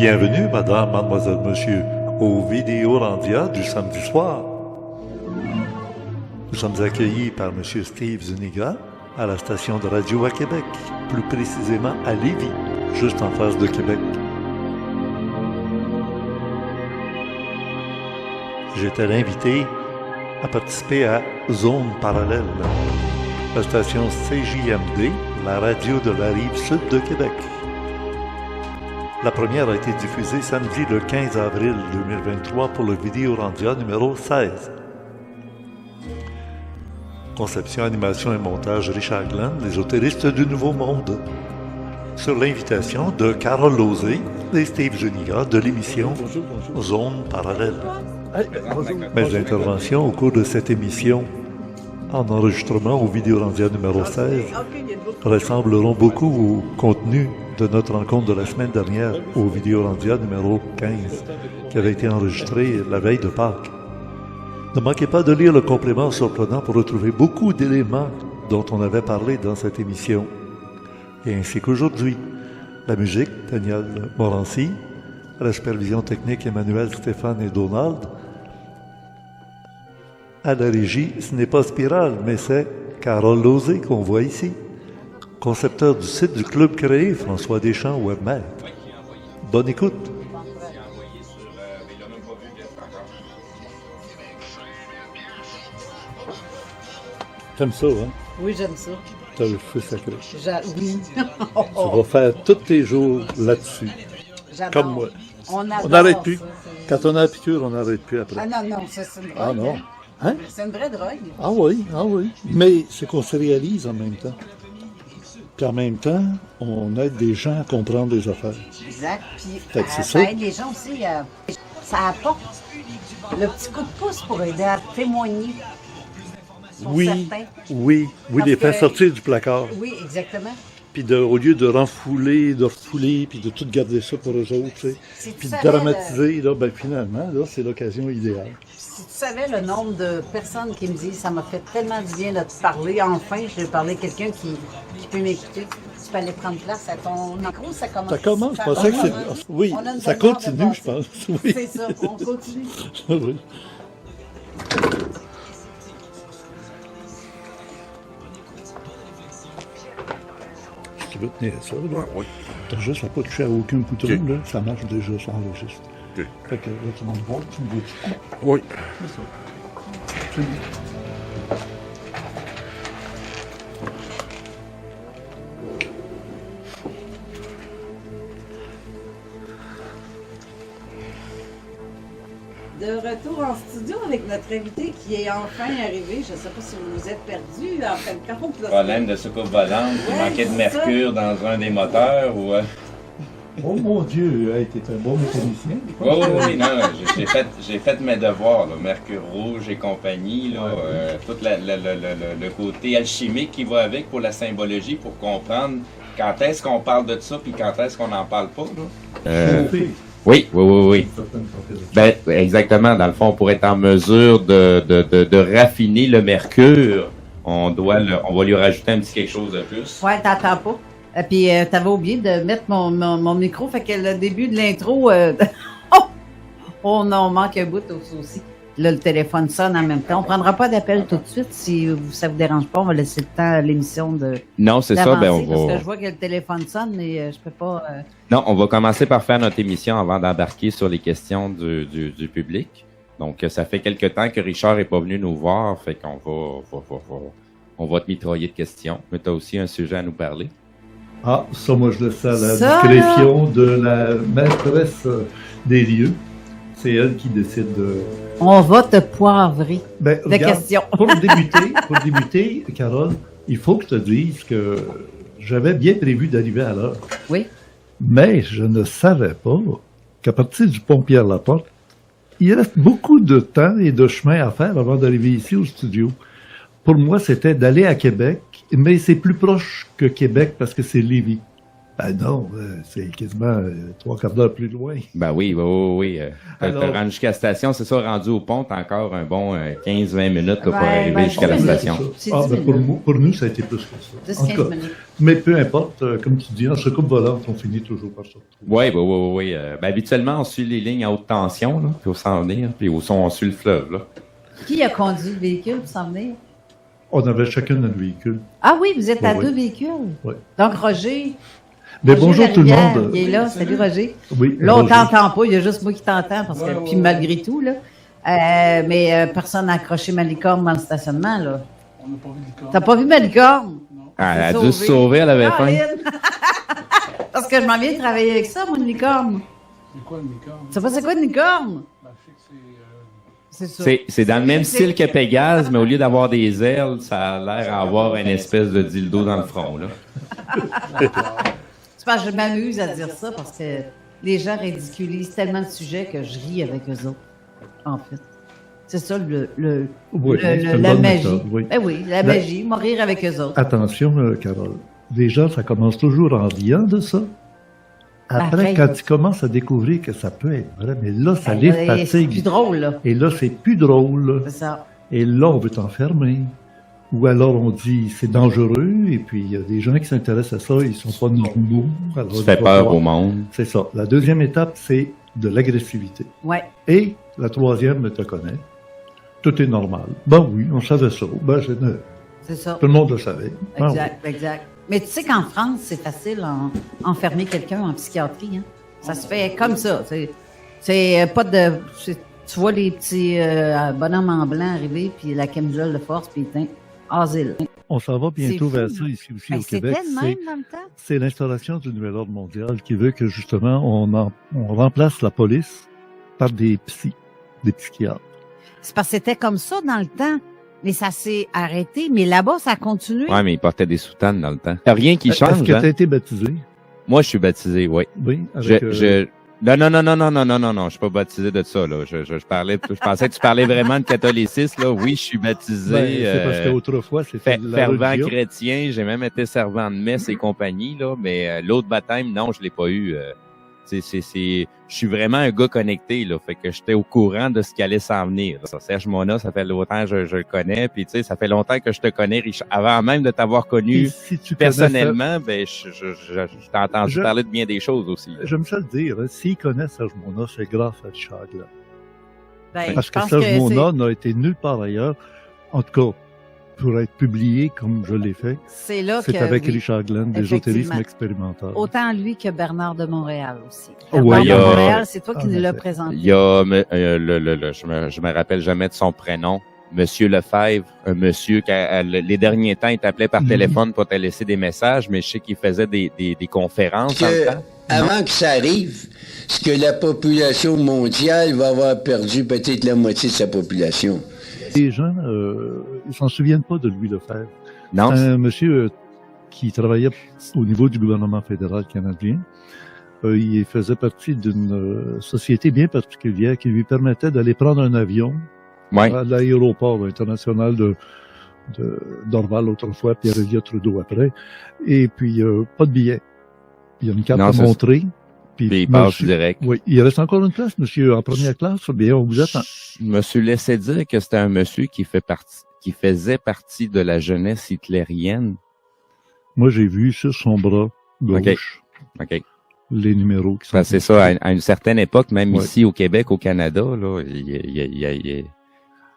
Bienvenue, madame, mademoiselle, monsieur, au Vidéorandia du samedi soir. Nous sommes accueillis par monsieur Steve Zuniga à la station de radio à Québec, plus précisément à Lévis, juste en face de Québec. J'étais invité à participer à Zone Parallèle, la station CJMD, la radio de la rive sud de Québec. La première a été diffusée samedi le 15 avril 2023 pour le Vidéorandia numéro 16. Conception, animation et montage Richard Glenn, les autoristes du Nouveau Monde. Sur l'invitation de Carole Lauzé et Steve Zuniga de l'émission Zone Parallèle. Mes interventions au cours de cette émission en enregistrement au Vidéorandia numéro 16 ressembleront beaucoup au contenu de notre rencontre de la semaine dernière au Vidéorandia numéro 15 qui avait été enregistré la veille de Pâques. Ne manquez pas de lire le complément surprenant pour retrouver beaucoup d'éléments dont on avait parlé dans cette émission. Et ainsi qu'aujourd'hui, la musique, Daniel Morancy, à la supervision technique, Emmanuel, Stéphane et Donald. À la régie, ce n'est pas Spirale, mais c'est Carole Lauzé qu'on voit ici. Concepteur du site du club créé, François Deschamps, webmaster. Bonne écoute. T'aimes ça, hein? Oui, j'aime ça. T'as le feu sacré. Oui. Tu vas faire tous tes jours là-dessus. J'adore. Comme moi. On n'arrête plus. ça. Quand on a la piqûre, on n'arrête plus après. Ah non, non, ça c'est une drogue. Ah non. Hein? C'est une vraie drogue. Ah oui, ah oui. Mais c'est qu'on se réalise en même temps. Puis en même temps, on aide des gens à comprendre des affaires. Exact. Puis Fait que c'est ça ça. aide les gens aussi. Ça apporte le petit coup de pouce pour aider à témoigner. Pour Oui, certains. oui, Parce les faire que- sortir du placard. Oui, exactement. Puis au lieu de refouler, de refouler, puis de tout garder ça pour eux autres, tu sais. Si tu Puis de savais dramatiser, là, ben finalement, là, c'est l'occasion idéale. Si tu savais le nombre de personnes qui me disent ça m'a fait tellement du bien de te parler, enfin, je vais parler à quelqu'un qui peut m'écouter. Tu peux aller prendre place à ton micro, ça commence. Ça commence, je pensais que c'est... Oui, On a une ça bonne heure de continue, je passer. pense. Oui. C'est ça, on continue. Oui. Si tu veux tenir ça, là, Oui. t'as juste à pas toucher à aucun bouton, Ok. là, ça marche déjà, ça enregistre. Ok. Fait que là, tu m'en vois, tu me vois. Oui. C'est ça. C'est bien. De retour en studio avec notre invité qui est enfin arrivé. Je ne sais pas si vous vous êtes perdu en fin de compte. là. Problème de soucoupe volante, il Ouais, manquait de c'est mercure dans un des moteurs ou. Oh mon Dieu, hey, t'es un bon mécanicien. Oui, oui, oui, non, j'ai fait mes devoirs, là, mercure rouge et compagnie, là, tout le côté alchimique qui va avec pour la symbologie, pour comprendre quand est-ce qu'on parle de ça puis quand est-ce qu'on n'en parle pas. Là. Chauffé. Oui, oui, oui, oui. Certaines températures. Ben, exactement. Dans le fond, pour être en mesure de raffiner le mercure, on va lui rajouter un petit quelque chose de plus. Ouais, t'entends pas. Et puis, t'avais oublié de mettre mon micro, fait que le début de l'intro, oh non, on manque un bout aussi. Là, le téléphone sonne en même temps. On prendra pas d'appel tout de suite si ça vous dérange pas. On va laisser le temps à l'émission de Non, c'est ça. Ben, on parce va. que je vois que le téléphone sonne, mais je peux pas... Non, on va commencer par faire notre émission avant d'embarquer sur les questions du public. Donc, ça fait quelque temps que Richard est pas venu nous voir, fait qu'on on va te mitrailler de questions. Mais tu as aussi un sujet à nous parler. Ah, ça, moi, je le sais à la Ça, discrétion de la maîtresse des lieux. C'est elle qui décide de... On va te poivrer Ben, de questions. pour débuter, Carole, il faut que je te dise que j'avais bien prévu d'arriver à l'heure. Oui. Mais je ne savais pas qu'à partir du pont Pierre-Laporte, il reste beaucoup de temps et de chemin à faire avant d'arriver ici au studio. Pour moi, c'était d'aller à Québec, mais c'est plus proche que Québec parce que c'est Lévis. Ben non, c'est quasiment 3/4 d'heure plus loin. Ben oui, oui. T'as Alors- rendu jusqu'à la station, c'est ça, rendu au pont, t'as encore un bon 15-20 minutes là, pour Ouais, arriver ben, jusqu'à la c'est ça. station. C'est Ah, 10 ben minutes. pour nous, ça a été plus que ça. En tout 10-15 cas, minutes. mais peu importe, comme tu dis, en soucoupe volante, on finit toujours par se retrouver. Oui. Ben, habituellement, on suit les lignes à haute tension, là, puis au s'en venir, puis au son, on suit le fleuve, là. Qui a conduit le véhicule pour s'en venir? On avait chacun notre véhicule. Ah oui, vous êtes à Oui. 2 véhicules. Oui. Donc, Roger. Mais Roger bonjour tout le Larivière, monde. Il est là. Salut, Roger. Oui, Là, on Roger. t'entend pas. Il y a juste moi qui t'entends, parce que, puis malgré tout, là. Mais personne n'a accroché ma licorne dans le stationnement, là. On n'a pas vu licorne. T'as pas vu ma licorne? Ah, elle a C'est dû se sauver, elle avait faim. Caroline! Parce que je m'en viens de travailler avec ça, moi, une licorne. C'est quoi une licorne? Tu sais pas c'est quoi une licorne? Ben, je sais que C'est ça. C'est dans le même style que Pégase, mais au lieu d'avoir des ailes, ça a l'air à avoir une espèce de dildo dans le front, là. C'est parce que je m'amuse à dire ça, parce que les gens ridiculisent tellement de sujets que je ris avec eux autres, en fait. C'est ça Oui, c'est une la bonne magie. méthode, oui. Ben oui, la Mais- magie, mourir avec eux autres. Attention, Carole. Les gens, ça commence toujours en riant de ça. Après, Pareil. quand tu commences à découvrir que ça peut être vrai, mais là, ça les C'est plus fatigue. drôle, là. Et là, c'est plus drôle. C'est ça. Et là, on veut t'enfermer. Ou alors, on dit, c'est dangereux. Et puis, il y a des gens qui s'intéressent à ça, ils sont pas normaux. Alors, Tu il fais va peur falloir- au monde. C'est ça. La deuxième étape, c'est de l'agressivité. Ouais. Et la troisième, tu connais. Tout est normal. Ben oui, on savait ça. Ben, C'est ça. tout le monde le savait. Ben Exact, exact. Mais tu sais qu'en France, c'est facile enfermer quelqu'un en psychiatrie. Hein? Ça se fait comme ça. C'est pas de. Tu vois les petits bonhommes en blanc arriver, puis la camisole de force, puis asile. On s'en va bientôt C'est vers fou, ça là. ici aussi Ben, au Québec. c'était le même dans le temps. C'est l'instauration du nouvel ordre mondial qui veut que justement on remplace la police par des psychiatres. C'est parce que c'était comme ça dans le temps. Mais ça s'est arrêté. Mais là-bas, ça a continué. Ouais, mais il portait des soutanes dans le temps. Y a rien qui Est-ce change, que tu as hein? été baptisé? Moi, je suis baptisé, oui. Oui, avec, Non, je suis pas baptisé de ça, là. Je pensais que tu parlais vraiment de catholicisme, là. Oui, je suis baptisé. ben, c'est parce qu'autrefois, c'était de la Fervent religion. chrétien, j'ai même été servant de messe et compagnie, là, mais l'autre baptême, non, je l'ai pas eu. Je suis vraiment un gars connecté, là, fait que j'étais au courant de ce qui allait s'en venir. Ça, Serge Mona, ça fait longtemps que je le connais, puis tu sais, ça fait longtemps que je te connais, Richard. Avant même de t'avoir Puis connu si tu personnellement, ben, je t'ai entendu Je- parler de bien des choses aussi. là. J'aime ça le dire, hein, s'ils connaissent Serge Mona, c'est grâce à Richard Glenn. Ben, Parce je que pense Serge que Mona n'a été nulle part ailleurs, en tout cas, pour être publié comme je l'ai fait, c'est là c'est que. avec oui. Richard Glenn, Effectivement. d'ésotérisme expérimental. Autant lui que Bernard de Montréal aussi. Oh, Bernard ouais, de il y a- Montréal, c'est toi qui en nous l'as effet. présenté. Il y a, je me rappelle jamais de son prénom, Monsieur Lefebvre, un monsieur qui, les derniers temps, il t'appelait par Mhm. téléphone pour te laisser des messages, mais je sais qu'il faisait des conférences dans le que, temps. avant que ça arrive, ce que la population mondiale va avoir perdu peut-être la moitié de sa population. Les gens, ils s'en souviennent pas de Louis Lefebvre. Non? C'est un monsieur qui travaillait au niveau du gouvernement fédéral canadien. Il faisait partie d'une société bien particulière qui lui permettait d'aller prendre un avion Ouais. à l'aéroport international d'Orval autrefois, puis Pierre-Éliott Trudeau après. Et puis, pas de billet. Il y a une carte Non, à c'est- montrer. Puis il passe monsieur- direct. Oui, il reste encore une place, monsieur, en première classe. Bien, on vous attend. Je me suis laissé dire que c'était un monsieur qui faisait partie de la jeunesse hitlérienne. Moi, j'ai vu sur son bras gauche OK. les numéros qui sont... Ben, c'est ça, à une certaine époque, même Ouais. ici au Québec, au Canada, là, il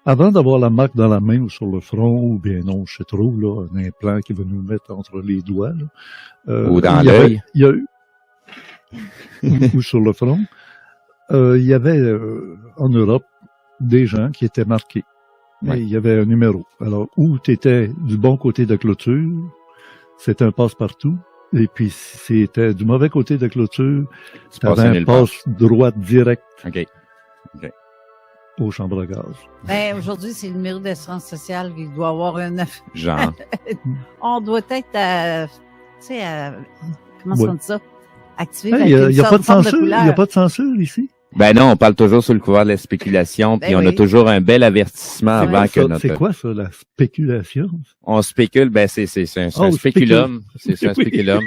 Avant d'avoir la marque dans la main ou sur le front, ou bien non, je sais trop, là, un implant qui va nous mettre entre les doigts, là, Ou dans il y avait- l'œil. Il y a eu, ou sur le front, il y avait en Europe des gens qui étaient marqués. Ouais. Et il y avait un numéro. Alors, où tu étais du bon côté de la clôture, c'était un passe-partout. Et puis, si c'était du mauvais côté de la clôture, tu passais avais un nulle part. passe-droite direct OK. aux chambres à gaz. Ben, aujourd'hui, c'est le numéro d'assurance sociale. Il doit avoir un. Genre. On doit être à. Tu sais, comment Ouais. on dit ça? Activé. Hey, avec Il une n'y a pas de forme censure. Il couleur. n'y a pas de censure ici. Ben non, on parle toujours sous le couvert de la spéculation, puis Ben on a oui. toujours un bel avertissement C'est avant vrai, que Ça, notre... c'est quoi ça, la spéculation? On spécule, ben c'est un Oh, spéculum. C'est un Oui. spéculum.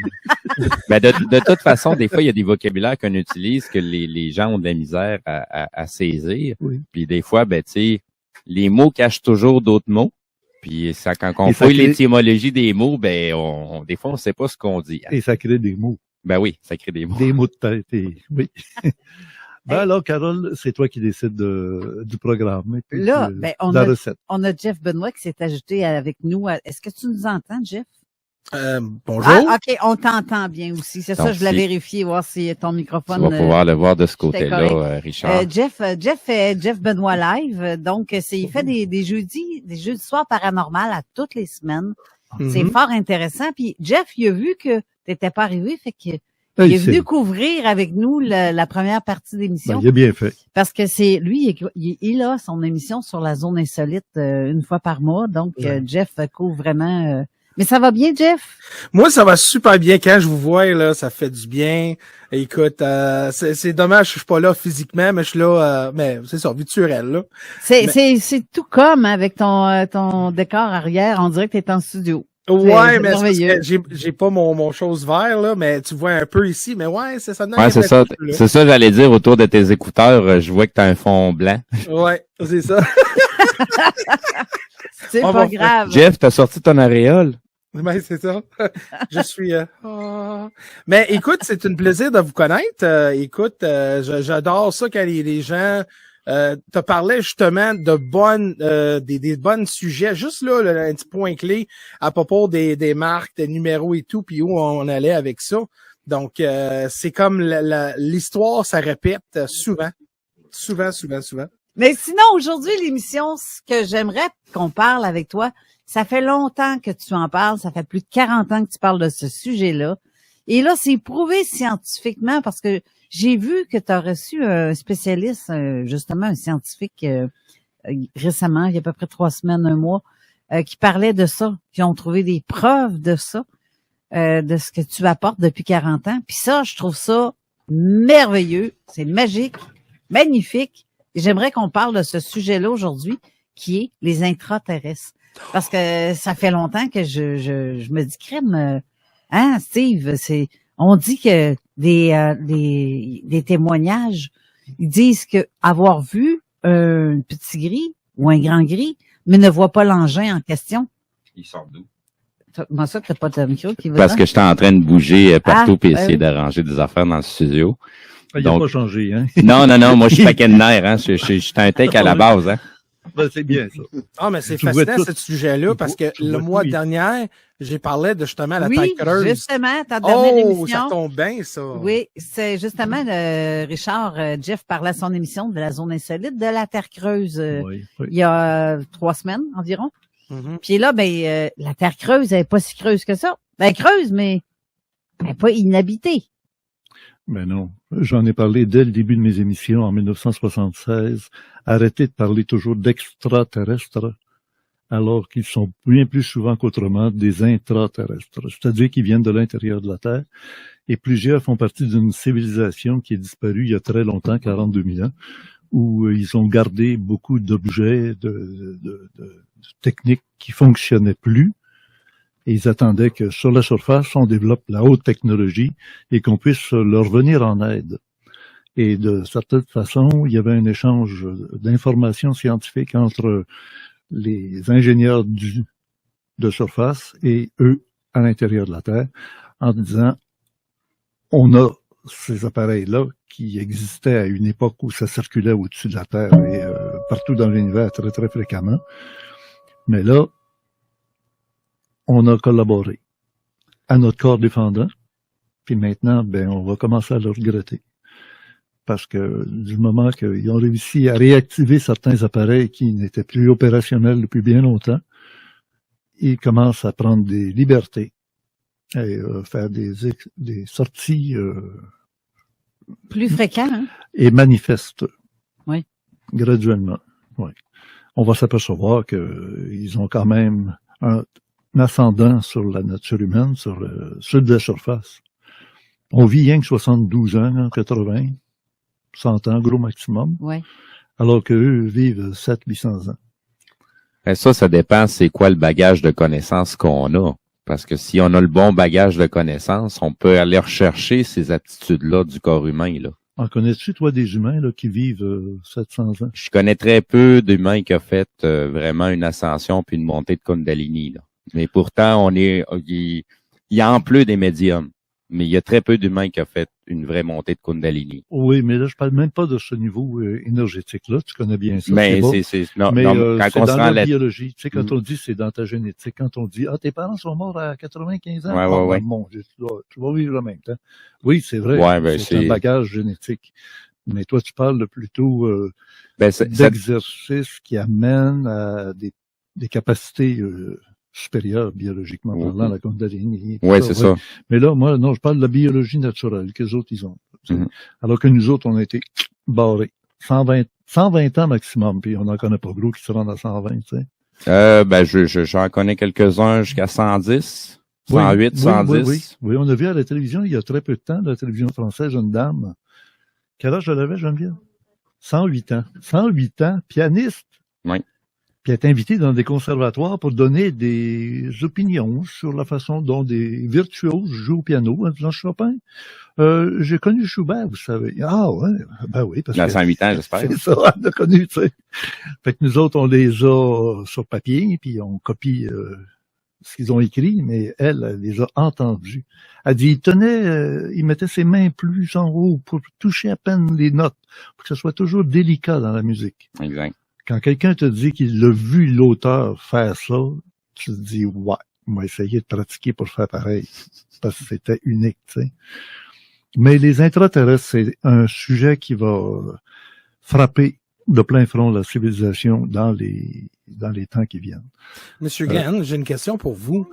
Ben de toute façon, des fois, il y a des vocabulaires qu'on utilise que les gens ont de la misère à saisir. Oui. Puis des fois, ben tu sais, les mots cachent toujours d'autres mots. Puis ça, quand on Et ça fouille crée- l'étymologie des mots, ben des fois, on sait pas ce qu'on dit. Et ça crée des mots. Ben oui, ça crée des mots. Des mots de tête. Oui. Ben Hey. alors, Carole, c'est toi qui décides du programme. Et puis Là, de ben, la recette. on a Jeff Benoît qui s'est ajouté avec nous. Est-ce que tu nous entends, Jeff? Bonjour. Ah, OK, on t'entend bien aussi. C'est ça, Donc, je voulais si- vérifier, voir si ton Tu microphone... vas pouvoir le voir de ce c'était côté-là, correct. Richard. Jeff fait Jeff Benoît Live. Donc, il fait des jeudis soirs paranormal à toutes les semaines. C'est Mhm. fort intéressant. Puis Jeff, il a vu que t'étais pas arrivé, fait que Hey, il est venu c'est- couvrir avec nous la première partie d'émission. ben, il a bien fait. Parce que c'est lui, il a son émission sur la zone insolite une fois par mois. Donc, Jeff couvre vraiment. Mais ça va bien, Jeff? Moi, ça va super bien. Quand je vous vois, là, ça fait du bien. Écoute, c'est dommage que je suis pas là physiquement, mais je suis là, mais c'est ça, virtuel, là. C'est tout comme avec ton décor arrière. On dirait que t'es en studio. Ouais, c'est mais c'est parce merveilleux. que j'ai pas mon chose vert, là, mais tu vois un peu ici, mais ouais, ça donne Ouais, un c'est ça. peu, là. C'est ça, j'allais dire autour de tes écouteurs, je vois que t'as un fond blanc. Ouais, c'est ça. C'est On pas va grave. Jeff, t'as sorti ton aréole? Ben, c'est ça. Je suis... Mais écoute, c'est un plaisir de vous connaître. Écoute, j'adore ça quand les gens te parlaient justement de des bonnes sujets. Juste là, un petit point clé à propos des marques, des numéros et tout, puis où on allait avec ça. Donc, c'est comme l'histoire, ça répète souvent. Souvent. Mais sinon, aujourd'hui, l'émission, ce que j'aimerais qu'on parle avec toi, ça fait longtemps que tu en parles, ça fait plus de 40 ans que tu parles de ce sujet-là. Et là, c'est prouvé scientifiquement parce que j'ai vu que tu as reçu un spécialiste, justement un scientifique récemment, il y a à peu près 3 semaines, 1 mois, qui parlait de ça, qui ont trouvé des preuves de ça, de ce que tu apportes depuis 40 ans. Puis ça, je trouve ça merveilleux, c'est magique, magnifique. Et j'aimerais qu'on parle de ce sujet-là aujourd'hui, qui est les intraterrestres. Parce que ça fait longtemps que je me dis, crème, hein, Steve, on dit que des témoignages, ils disent que avoir vu un petit gris ou un grand gris, mais ne voit pas l'engin en question. Il sort d'où? Comment ça que t'as pas de micro qui va Parce que j'étais en train de bouger partout Ah, puis essayer oui. d'arranger des affaires dans le studio. Il n'a Donc- pas changé, hein? Non, moi je suis paquet de nerfs, hein. Je suis un tech à la base, hein. Ben, c'est bien, ça. Ah, mais c'est Tu vois fascinant, tout. ce sujet-là, parce que Tu le vois mois tout, dernier, j'ai parlé de justement la Oui, taille creuse. justement, ta dernière Oh, émission. ça tombe bien, ça. Oui, c'est justement Richard, Jeff parlait à son émission de la zone insolite de la Terre creuse Oui, oui. il y a 3 semaines environ. Mhm. Puis là, la Terre creuse, elle est pas si creuse que ça. Ben creuse, mais elle est pas inhabitée. Mais non, j'en ai parlé dès le début de mes émissions en 1976. Arrêtez de parler toujours d'extraterrestres, alors qu'ils sont bien plus souvent qu'autrement des intraterrestres, c'est-à-dire qu'ils viennent de l'intérieur de la Terre. Et plusieurs font partie d'une civilisation qui est disparue il y a très longtemps, 42 000 ans, où ils ont gardé beaucoup d'objets, de techniques qui fonctionnaient plus. Et ils attendaient que sur la surface, on développe la haute technologie et qu'on puisse leur venir en aide. Et de certaine façon, il y avait un échange d'informations scientifiques entre les ingénieurs de surface et eux à l'intérieur de la Terre, en disant, on a ces appareils-là qui existaient à une époque où ça circulait au-dessus de la Terre et partout dans l'univers très, très fréquemment. Mais là, on a collaboré à notre corps défendant, puis maintenant, on va commencer à le regretter. Parce que du moment qu'ils ont réussi à réactiver certains appareils qui n'étaient plus opérationnels depuis bien longtemps, ils commencent à prendre des libertés et faire des sorties Plus fréquent, hein? et manifestes. Oui. Graduellement. Oui. On va s'apercevoir qu'ils ont quand même un ascendant sur la nature humaine, sur de la surface. On vit rien que 72 ans, 80. 100 ans, gros maximum, Oui. alors qu'eux vivent 700-800 ans. Ben ça dépend c'est quoi le bagage de connaissances qu'on a. Parce que si on a le bon bagage de connaissances, on peut aller rechercher ces aptitudes-là du corps humain, là. En connais-tu, toi, des humains là, qui vivent 700 ans? Je connais très peu d'humains qui ont fait vraiment une ascension puis une montée de Kundalini, là. Mais pourtant, il y a en plus des médiums. Mais il y a très peu d'humains qui ont fait une vraie montée de Kundalini. Oui, mais là, je parle même pas de ce niveau énergétique-là. Tu connais bien ça. Mais bon. quand c'est on se dans rend la biologie. Tu sais, quand on dit c'est dans ta génétique, quand on dit tes parents sont morts à 95 ans, Ouais. Mon Dieu, tu vas vivre en même temps. Oui, c'est vrai. Ouais, c'est un bagage génétique. Mais toi, tu parles plutôt d'exercices qui amènent à des capacités supérieure biologiquement parlant, la Kundalini. Oui, c'est ça. Mais là, moi, non, je parle de la biologie naturelle que les autres, ils ont. Alors que nous autres, on a été barrés. 120 ans maximum, puis on n'en connaît pas gros qui se rendent à 120, tu sais. J'en connais quelques-uns jusqu'à 110, 108, 110. Oui, on a vu à la télévision, il y a très peu de temps, la télévision française, une dame. Quel âge elle avait, Geneviève? 108 ans. 108 ans, pianiste. Oui. Puis elle est invitée dans des conservatoires pour donner des opinions sur la façon dont des virtuoses jouent au piano en disant Chopin. J'ai connu Schubert, vous savez. Ah ouais, ben oui. Parce que 108 ans, j'espère. C'est ça, on a connu, tu sais. Fait que nous autres, on les a sur papier, puis on copie ce qu'ils ont écrit, mais elle les a entendus. Elle dit, il mettait ses mains plus en haut pour toucher à peine les notes, pour que ce soit toujours délicat dans la musique. Exact. Quand quelqu'un te dit qu'il a vu l'auteur faire ça, tu te dis, ouais, on va essayer de pratiquer pour faire pareil. Parce que c'était unique, tu sais. Mais les intraterrestres, c'est un sujet qui va frapper de plein front la civilisation dans les temps qui viennent. Monsieur Glenn, j'ai une question pour vous.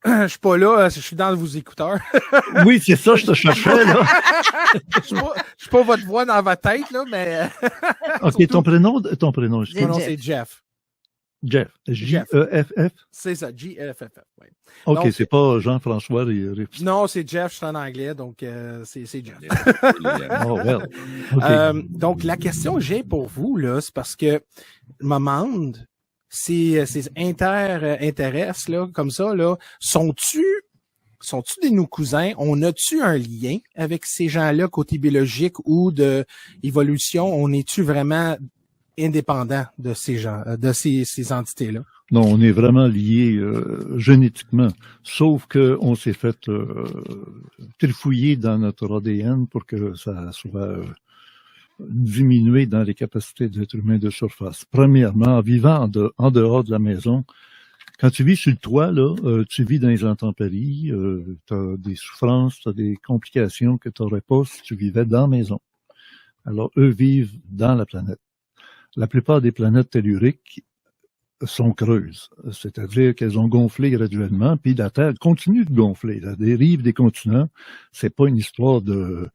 Je suis pas là, je suis dans vos écouteurs. Oui, c'est ça, je te cherchais, là. Je suis pas votre voix dans votre tête, là, mais... OK, surtout... ton prénom, Mon nom, c'est Jeff. Jeff. J-E-F-F? C'est ça, J-E-F-F, oui. OK, donc, c'est pas Jean-François Rips. Non, c'est Jeff, je suis en anglais, donc c'est Jeff. Oh, well. Okay. Donc, la question que j'ai pour vous, là, c'est parce que je me demande... Ces intéresse là, comme ça, là, sont-tu de nos cousins? On a-tu un lien avec ces gens-là, côté biologique ou de évolution? On est-tu vraiment indépendant de ces gens, de ces entités-là? Non, on est vraiment liés génétiquement, sauf que on s'est fait trifouiller dans notre ADN pour que ça soit diminuer dans les capacités d'être humain de surface. Premièrement, en vivant en dehors de la maison, quand tu vis sur le toit, là, tu vis dans les intempéries, tu as des souffrances, tu as des complications que tu n'aurais pas si tu vivais dans la maison. Alors, eux vivent dans la planète. La plupart des planètes telluriques sont creuses, c'est-à-dire qu'elles ont gonflé graduellement, puis la Terre continue de gonfler. La dérive des continents, c'est pas une histoire de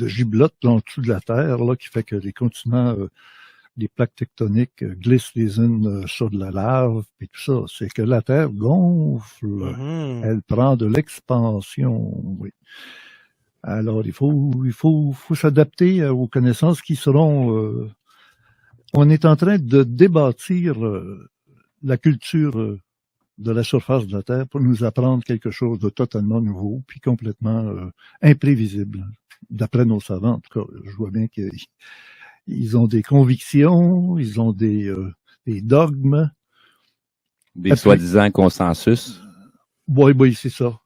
giblotte en dessous de la Terre là qui fait que les continents, les plaques tectoniques glissent les unes sur de la lave et tout ça. C'est que la Terre gonfle, elle prend de l'expansion. Oui. Alors il faut s'adapter aux connaissances qui seront. On est en train de débâtir la culture de la surface de la Terre pour nous apprendre quelque chose de totalement nouveau, puis complètement imprévisible. D'après nos savants, en tout cas, je vois bien qu'ils ont des convictions, ils ont des dogmes. Des soi-disant consensus. Oui, c'est ça.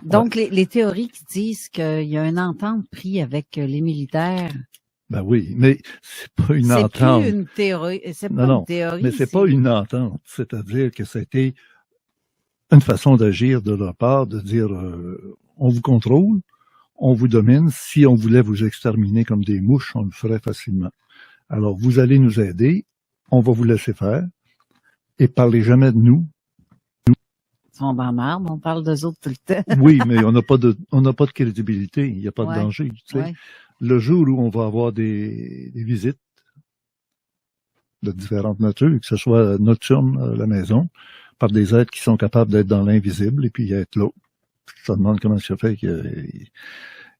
Donc, les théories qui disent qu'il y a une entente prise avec les militaires. Ben oui, mais c'est pas une entente. C'est plus une théorie. C'est pas une théorie. Mais c'est pas une entente. C'est-à-dire que c'était une façon d'agir de leur part, de dire on vous contrôle, on vous domine. Si on voulait vous exterminer comme des mouches, on le ferait facilement. Alors, vous allez nous aider, on va vous laisser faire, et parlez jamais de nous. Ils sont dans la merde, on parle d'eux autres tout le temps. Oui, mais on n'a pas de crédibilité, il n'y a pas de danger. Tu sais. Le jour où on va avoir des visites de différentes natures, que ce soit nocturne à la maison, par des êtres qui sont capables d'être dans l'invisible et puis être là. Tu te demandes comment ça fait qu'il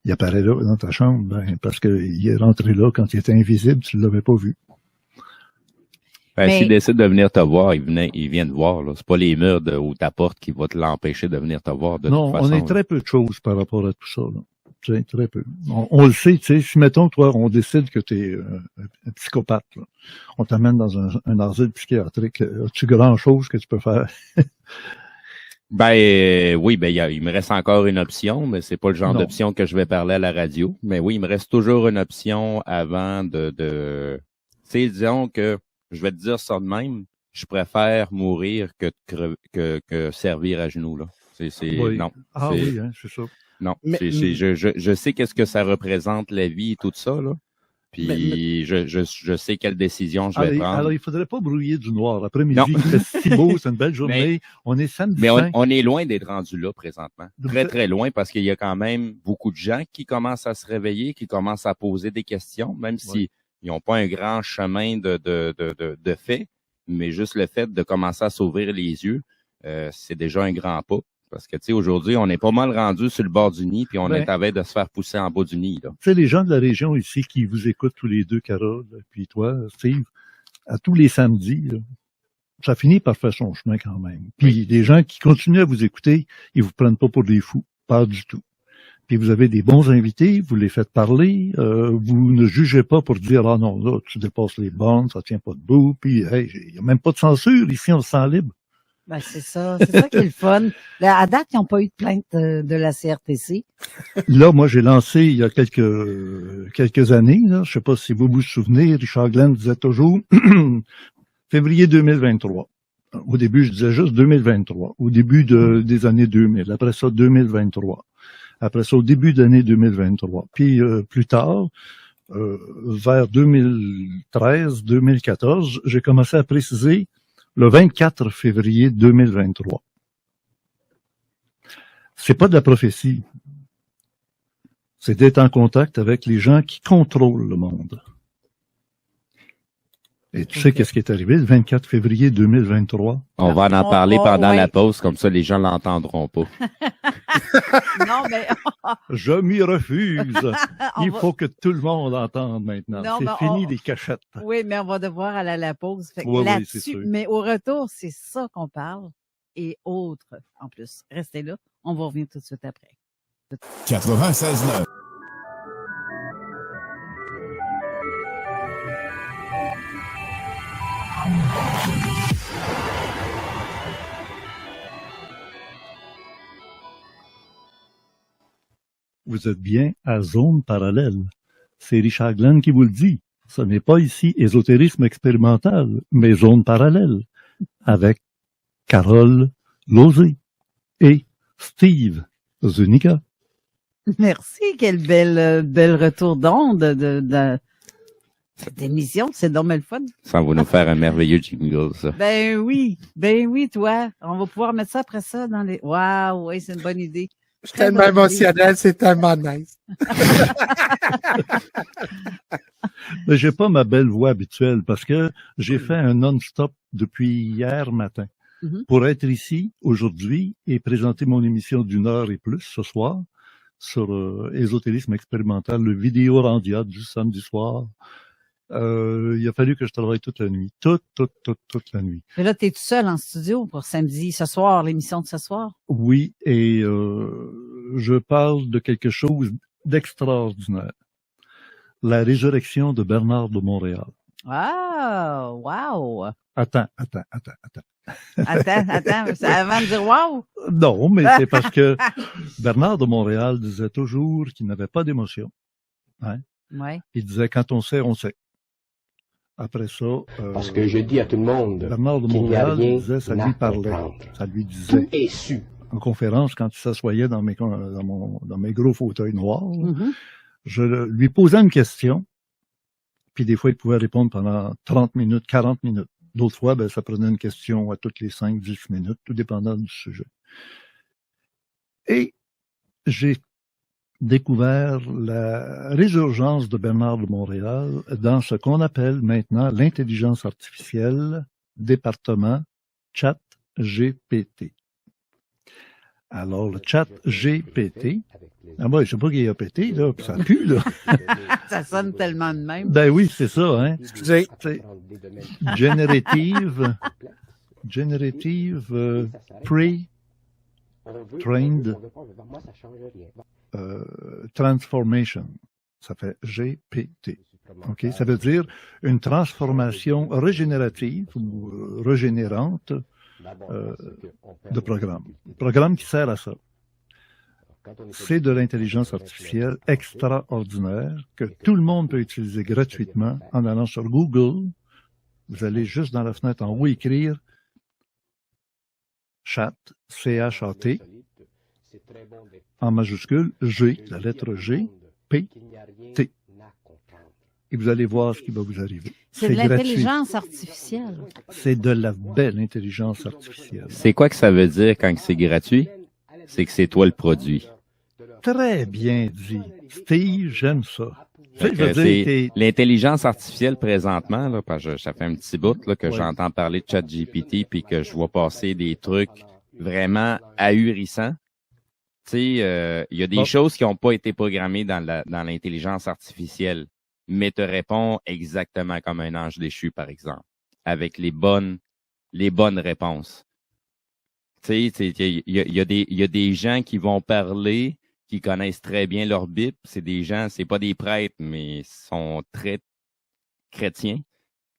il apparaît là dans ta chambre, parce qu'il est rentré là quand il était invisible, tu ne l'avais pas vu. Ben, Mais- s'il décide de venir te voir, il vient te voir, là. C'est pas les murs ou ta porte qui va te l'empêcher de venir te voir de Non, toute façon. on est très peu de choses par rapport à tout ça, là. Tu sais, très peu. On le sait, tu sais, si mettons, toi, on décide que tu es un psychopathe, là. On t'amène dans un asile psychiatrique, as-tu grand-chose que tu peux faire? Oui, il me reste encore une option, mais c'est pas le genre Non. d'option que je vais parler à la radio. Mais oui, il me reste toujours une option avant de... Tu sais, disons que, je vais te dire ça de même, je préfère mourir que servir à genoux, là. Oui. Non. Ah c'est- oui, hein, c'est ça. Non, Mais- je sais qu'est-ce que ça représente la vie et tout ça, là. Puis Mais- je sais quelle décision je vais prendre. Alors, il faudrait pas brouiller du noir. Après-midi, Non. il fait si beau, c'est une belle journée. On est samedi Mais saint. on est loin d'être rendu là présentement. Donc, Très, très loin parce qu'il y a quand même beaucoup de gens qui commencent à se réveiller, qui commencent à poser des questions, même si ils n'ont pas un grand chemin de fait, mais juste le fait de commencer à s'ouvrir les yeux, c'est déjà un grand pas. Parce que, tu sais, aujourd'hui, on est pas mal rendu sur le bord du nid, puis on Ben, est à veille de se faire pousser en bas du nid, là. Tu sais, les gens de la région ici qui vous écoutent tous les deux, Carole, puis toi, Steve, à tous les samedis, là, ça finit par faire son chemin quand même. Puis les gens qui continuent à vous écouter, ils vous prennent pas pour des fous, pas du tout. Puis vous avez des bons invités, vous les faites parler, vous ne jugez pas pour dire « Ah non, là, tu dépasses les bornes, ça tient pas debout, puis hey, il y a même pas de censure, ici on se sent libre. » Ben, c'est ça qui est le fun. Là, à date, ils n'ont pas eu de plainte de la CRTC. Là, moi, j'ai lancé il y a quelques années, là, je sais pas si vous vous souvenez, Richard Glenn disait toujours février 2023. Au début, je disais juste 2023. Au début des années 2000. Après ça, 2023. Après ça, au début d'année 2023. Puis plus tard, vers 2013, 2014, j'ai commencé à préciser le 24 février 2023. C'est pas de la prophétie. C'est d'être en contact avec les gens qui contrôlent le monde. Et tu sais qu'est-ce qui est arrivé le 24 février 2023? On va en parler pendant ouais. la pause, comme ça les gens l'entendront pas. Non, mais Je m'y refuse. on Il va- faut que tout le monde entende maintenant. Non, mais C'est fini on- les cachettes. Oui, mais on va devoir aller à la pause. Fait que Oui, oui, là-dessus, c'est sûr. mais au retour, c'est ça qu'on parle et autres en plus. Restez là, on va revenir tout de suite après. 96.9. Vous êtes bien à Zone Parallèle. C'est Richard Glenn qui vous le dit. Ce n'est pas ici ésotérisme expérimental, mais Zone Parallèle. Avec Carole Lozé et Steve Zuniga. Merci, quel bel retour d'onde de cette émission. C'est dommage le fun. Ça va nous faire un merveilleux jingle, ça. Ben oui, toi. On va pouvoir mettre ça après ça dans les... Waouh, oui, c'est une bonne idée. Je suis tellement émotionnel, c'est tellement nice. Mais j'ai pas ma belle voix habituelle parce que j'ai fait un non-stop depuis hier matin Mhm. pour être ici aujourd'hui et présenter mon émission d'1 heure et plus ce soir sur ésotérisme expérimental, le vidéo rendia du samedi soir. Il a fallu que je travaille toute la nuit. Toute la nuit. Mais là, t'es tout seul en studio pour samedi, ce soir, l'émission de ce soir. Oui, et je parle de quelque chose d'extraordinaire. La résurrection de Bernard de Montréal. Ah, wow. Attends. Attends, c'est avant de dire wow. Non, mais c'est parce que Bernard de Montréal disait toujours qu'il n'avait pas d'émotion. Hein? Ouais. Il disait quand on sait, on sait. Après ça, Parce que je dis à tout le monde Bernard de qu'il n'y a Montréal rien disait, ça à lui parlait. comprendre. Ça lui disait. Tout est su. En conférence, quand il s'assoyait dans mes gros fauteuils noirs, Mhm. je lui posais une question, puis des fois, il pouvait répondre pendant 30 minutes, 40 minutes. D'autres fois, ça prenait une question à toutes les 5, 10 minutes, tout dépendant du sujet. Et j'ai découvert la résurgence de Bernard de Montréal dans ce qu'on appelle maintenant l'intelligence artificielle, département ChatGPT. Alors, le chat GPT, moi, je sais pas qui a pété, là, puis ça pue, là. Ça sonne tellement de même. Ben oui, c'est ça, hein. Excusez. C'est Generative Pre-Trained Transformation. Ça fait GPT. OK? Ça veut dire une transformation régénérative ou régénérante de programme. Programme qui sert à ça. C'est de l'intelligence artificielle extraordinaire que tout le monde peut utiliser gratuitement en allant sur Google. Vous allez juste dans la fenêtre en haut écrire chat, C-H-A-T, en majuscule, G, la lettre G, P, T. Et vous allez voir ce qui va vous arriver. C'est de gratuit. l'intelligence artificielle. C'est de la belle intelligence artificielle. C'est quoi que ça veut dire quand c'est gratuit? C'est que c'est toi le produit. Très bien dit. Steve, j'aime ça. Tu sais, je veux dire, C'est l'intelligence artificielle présentement, là, parce que ça fait un petit bout là, que j'entends parler de ChatGPT puis que je vois passer des trucs vraiment ahurissants. Tu sais, il y a des choses qui n'ont pas été programmées dans l'intelligence artificielle, mais te répond exactement comme un ange déchu, par exemple, avec les bonnes réponses. Tu sais, il y a des gens qui vont parler, qui connaissent très bien leur Bible. C'est des gens, c'est pas des prêtres, mais sont très chrétiens,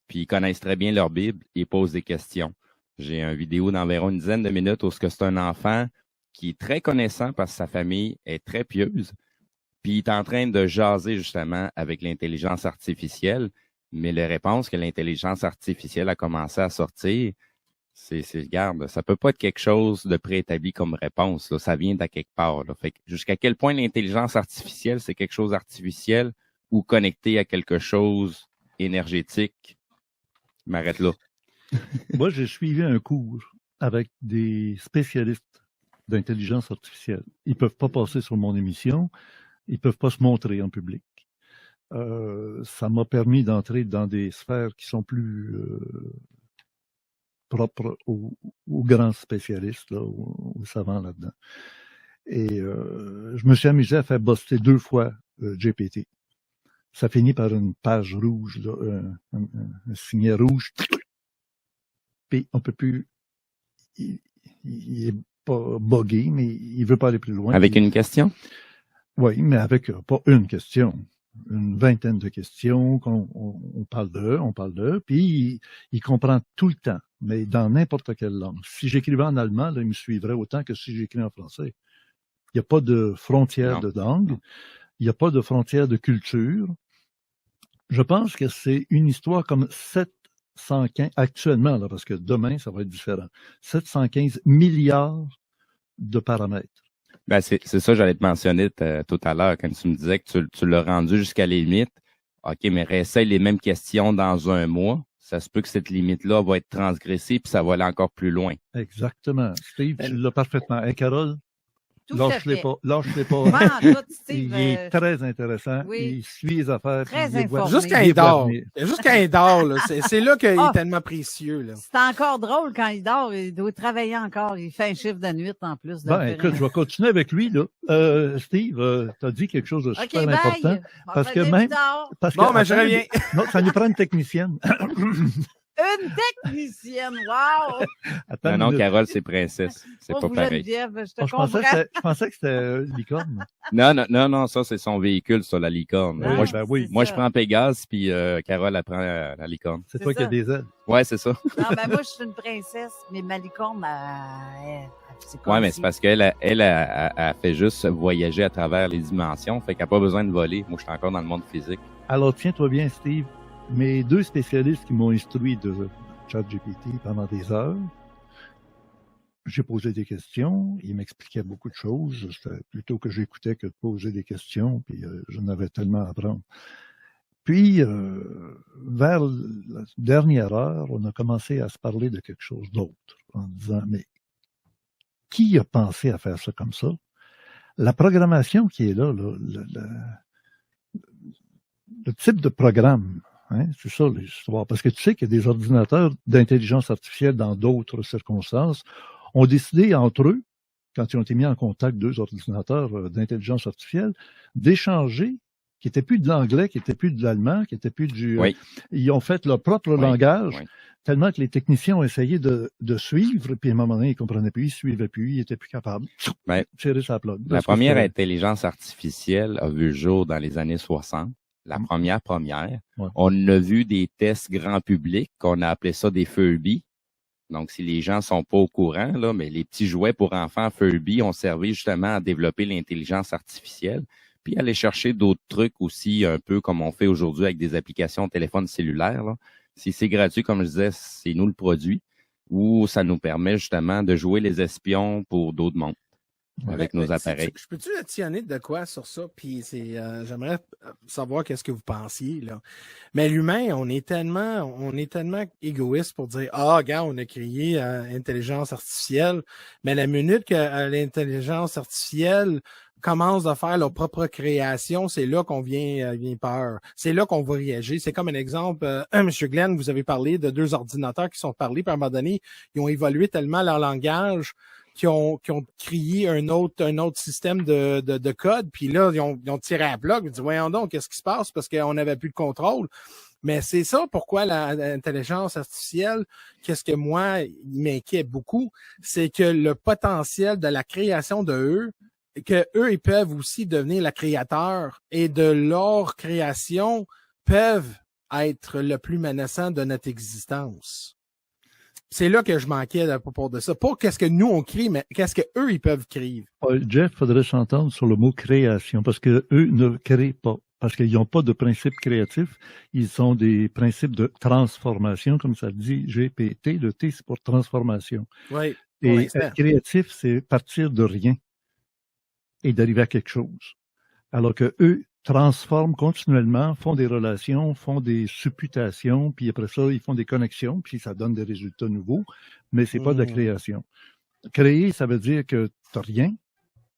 puis ils connaissent très bien leur Bible et posent des questions. J'ai une vidéo d'environ une dizaine de minutes où c'est un enfant qui est très connaissant parce que sa famille est très pieuse, puis il est en train de jaser justement avec l'intelligence artificielle, mais les réponses que l'intelligence artificielle a commencé à sortir, regarde, ça peut pas être quelque chose de préétabli comme réponse, là, ça vient d'à quelque part, là. Fait que jusqu'à quel point l'intelligence artificielle, c'est quelque chose d'artificiel ou connecté à quelque chose énergétique? Je m'arrête là. moi, j'ai suivi un cours avec des spécialistes d'intelligence artificielle. Ils peuvent pas passer sur mon émission, ils peuvent pas se montrer en public. Ça m'a permis d'entrer dans des sphères qui sont plus propres aux grands spécialistes, là, aux savants là-dedans. Et je me suis amusé à faire buster 2 fois GPT. Ça finit par une page rouge, là, un signet rouge. Puis on peut plus... Il est pas buggé, mais il veut pas aller plus loin. Avec une question? Oui, mais avec pas une question. Une vingtaine de questions, on parle d'eux, puis il comprend tout le temps, mais dans n'importe quelle langue. Si j'écrivais en allemand, là, il me suivrait autant que si j'écris en français. Il n'y a pas de frontière de langue, il n'y a pas de frontière de culture. Je pense que c'est une histoire comme 715, actuellement, là, parce que demain, ça va être différent, 715 milliards de paramètres. Ben, c'est ça, j'allais te mentionner tout à l'heure, quand tu me disais que tu l'as rendu jusqu'à la limite. OK, mais réessaye les mêmes questions dans un mois. Ça se peut que cette limite-là va être transgressée, puis ça va aller encore plus loin. Exactement. Steve, tu l'as parfaitement. Et Carole, lâche-les pas. Steve, il est très intéressant. oui. Il suit les affaires. Très il les voit- informé. Juste quand il il dort. venir. Juste quand il dort, là. C'est là qu'il Ah. est tellement précieux, là. C'est encore drôle quand il dort. Il doit travailler encore. Il fait un chiffre de nuit en plus. Ben, écoute, je vais continuer avec lui, là. Steve, t'as dit quelque chose de OK, super bye. important. On Parce va que dire même- plus tard. Parce Bon, que, ben, je attends, reviens. Non, ça nous prend une technicienne. Une technicienne. Wow! Attends Non, une non, minute. Carole, c'est princesse. C'est pas Pauvre pareil. Geneviève, je te Oh, comprends. je pensais que c'était licorne. Non, ça, c'est son véhicule sur la licorne. Ah, moi, ben oui. je prends Pégase, puis Carole, elle prend la licorne. C'est C'est toi qui ça. as des ailes. Ouais, c'est ça. Non, ben moi, je suis une princesse, mais ma licorne, c'est comme Ouais, mais si- c'est parce qu'elle elle fait juste voyager à travers les dimensions, fait qu'elle n'a pas besoin de voler. Moi, je suis encore dans le monde physique. Alors, tiens-toi bien, Steve. Mes 2 spécialistes qui m'ont instruit de ChatGPT pendant des heures, j'ai posé des questions, ils m'expliquaient beaucoup de choses. C'était plutôt que j'écoutais que de poser des questions, puis j'en avais tellement à apprendre. Puis, vers la dernière heure, on a commencé à se parler de quelque chose d'autre, en disant, mais qui a pensé à faire ça comme ça? La programmation qui est là, le type de programme, hein, c'est ça l'histoire. Parce que tu sais qu'il y a des ordinateurs d'intelligence artificielle dans d'autres circonstances ont décidé entre eux quand ils ont été mis en contact, deux ordinateurs d'intelligence artificielle, d'échanger, qui n'était plus de l'anglais, qui n'était plus de l'allemand, qui n'était plus du... Oui. Ils ont fait leur propre langage, oui. tellement que les techniciens ont essayé de suivre, puis à un moment donné, ils ne comprenaient plus, ils ne suivaient plus, ils n'étaient plus capables. Ben, Tirer sa plug. La première intelligence artificielle a vu le jour dans les années 60. La première. Ouais. On a vu des tests grand public, qu'on a appelé ça des Furby. Donc, si les gens sont pas au courant, là, mais les petits jouets pour enfants Furby ont servi justement à développer l'intelligence artificielle, puis aller chercher d'autres trucs aussi, un peu comme on fait aujourd'hui avec des applications de téléphone cellulaire, là. Si c'est gratuit, comme je disais, c'est nous le produit, ou ça nous permet justement de jouer les espions pour d'autres mondes avec nos appareils. Je peux-tu additionner de quoi sur ça? Puis j'aimerais savoir qu'est-ce que vous pensiez, là. Mais l'humain, on est tellement égoïste pour dire, regarde, on a créé l'intelligence artificielle. Mais la minute que l'intelligence artificielle commence à faire leur propre création, c'est là qu'on vient peur. C'est là qu'on va réagir. C'est comme un exemple, M. Glenn, vous avez parlé de deux ordinateurs qui sont parlés, puis à un moment donné, ils ont évolué tellement leur langage qui ont créé un autre système de code, puis là, ils ont tiré à bloc, ils ont dit, voyons donc, qu'est-ce qui se passe? Parce qu'on n'avait plus de contrôle. Mais c'est ça pourquoi l'intelligence artificielle, qu'est-ce que moi, il m'inquiète beaucoup, c'est que le potentiel de la création de eux, que eux, ils peuvent aussi devenir le créateur et de leur création peuvent être le plus menaçant de notre existence. C'est là que je m'inquiète à propos de ça. Pas qu'est-ce que nous on crée, mais qu'est-ce que eux ils peuvent créer. Jeff, faudrait s'entendre sur le mot création, parce que eux ne créent pas, parce qu'ils n'ont pas de principe créatif. Ils ont des principes de transformation, comme ça dit GPT. Le T, c'est pour transformation. Oui. Et être créatif, c'est partir de rien et d'arriver à quelque chose. Alors que eux transforment continuellement, font des relations, font des supputations, puis après ça, ils font des connexions, puis ça donne des résultats nouveaux, mais c'est pas de la création. Créer, ça veut dire que tu n'as rien,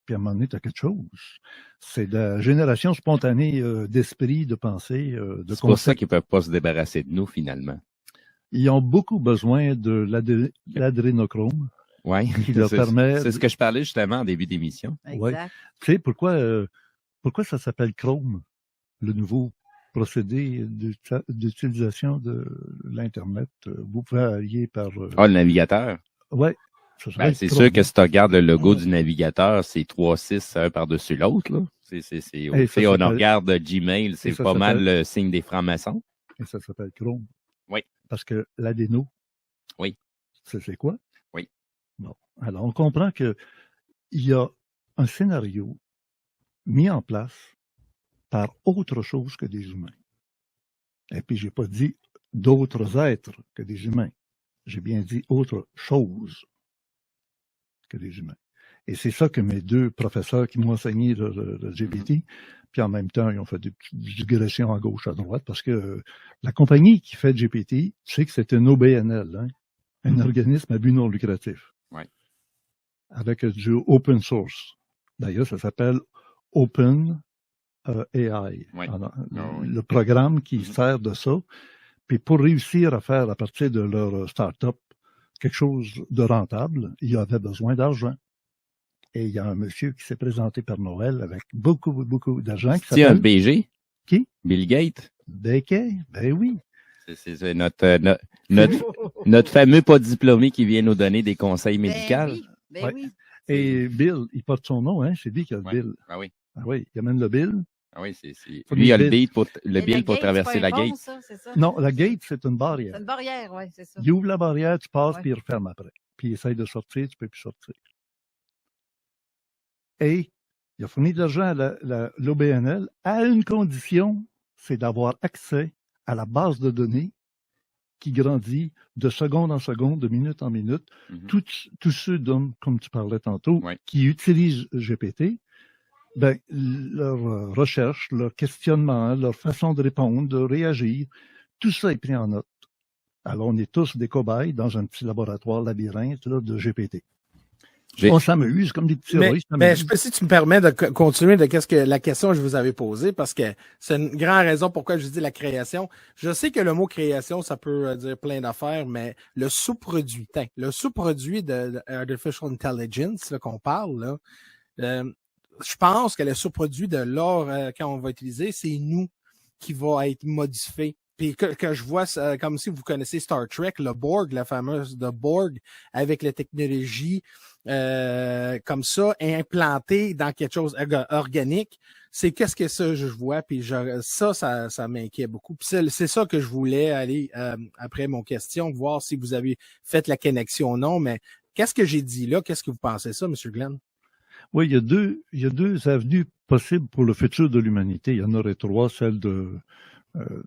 puis à un moment donné, tu as quelque chose. C'est de la génération spontanée d'esprit, de pensée, de concept. C'est pour ça qu'ils peuvent pas se débarrasser de nous, finalement. Ils ont beaucoup besoin de l'adrénochrome. Oui, qui leur permet... c'est ce que je parlais justement en début d'émission. Ouais. Tu sais, pourquoi ça s'appelle Chrome, le nouveau procédé d'utilisation de l'Internet? Vous pouvez allier par... le navigateur? Oui. C'est sûr que si tu regardes le logo du navigateur, c'est 3-6 un par-dessus l'autre. Là. On regarde Gmail, c'est pas mal le signe des francs-maçons. Et ça s'appelle Chrome. Oui. Parce que l'adéno, oui. C'est quoi? Oui. Bon. Alors, on comprend qu'il y a un scénario mis en place par autre chose que des humains. Et puis, j'ai pas dit d'autres êtres que des humains. J'ai bien dit autre chose que des humains. Et c'est ça que mes deux professeurs qui m'ont enseigné le GPT, puis en même temps, ils ont fait des petites digressions à gauche, à droite, parce que la compagnie qui fait GPT, tu sais que c'est un OBNL, hein, un organisme à but non lucratif. Oui. Avec du open source. D'ailleurs, ça s'appelle Open AI. Oui. Alors, le programme qui sert de ça. Puis pour réussir à faire à partir de leur start-up quelque chose de rentable, il y avait besoin d'argent. Et il y a un monsieur qui s'est présenté par Noël avec beaucoup, beaucoup d'argent. C'est un BG? Qui? Bill Gates? Ben oui. C'est notre fameux pas diplômé qui vient nous donner des conseils médicaux. Oui. Et Bill, il porte son nom, hein? C'est lui qui a le Bill. Ah oui. Ah oui, il amène le Bill. Ah oui, lui, il a le bill pour traverser la gate. Ça, non, la gate, c'est une barrière. C'est une barrière, oui, c'est ça. Il ouvre la barrière, tu passes, puis il referme après. Puis il essaye de sortir, tu peux plus sortir. Et il a fourni de l'argent à l'OBNL à une condition, c'est d'avoir accès à la base de données qui grandit de seconde en seconde, de minute en minute. Mm-hmm. Tous ceux d'hommes, comme tu parlais tantôt, oui. qui utilisent GPT, ben, leur recherche, leur questionnement, leur façon de répondre, de réagir, tout ça est pris en note. Alors, on est tous des cobayes dans un petit laboratoire labyrinthe là, de GPT. J'ai- On s'amuse comme des petits Russes. Mais je sais pas si tu me permets de continuer de qu'est-ce que la question que je vous avais posée, parce que c'est une grande raison pourquoi je dis la création. Je sais que le mot création, ça peut dire plein d'affaires, mais le sous-produit de Artificial Intelligence là, qu'on parle, là, je pense que le sous-produit de l'or, quand on va utiliser, c'est nous qui va être modifié. Puis que je vois, comme si vous connaissez Star Trek, le Borg, la fameuse de Borg, avec la technologie comme ça, implantée dans quelque chose organique. C'est qu'est-ce que ça je vois, puis ça m'inquiète beaucoup. Puis c'est ça que je voulais aller, après mon question, voir si vous avez fait la connexion ou non, mais qu'est-ce que j'ai dit là? Qu'est-ce que vous pensez ça, M. Glenn? Oui, il y a deux avenues possibles pour le futur de l'humanité. Il y en aurait trois, celle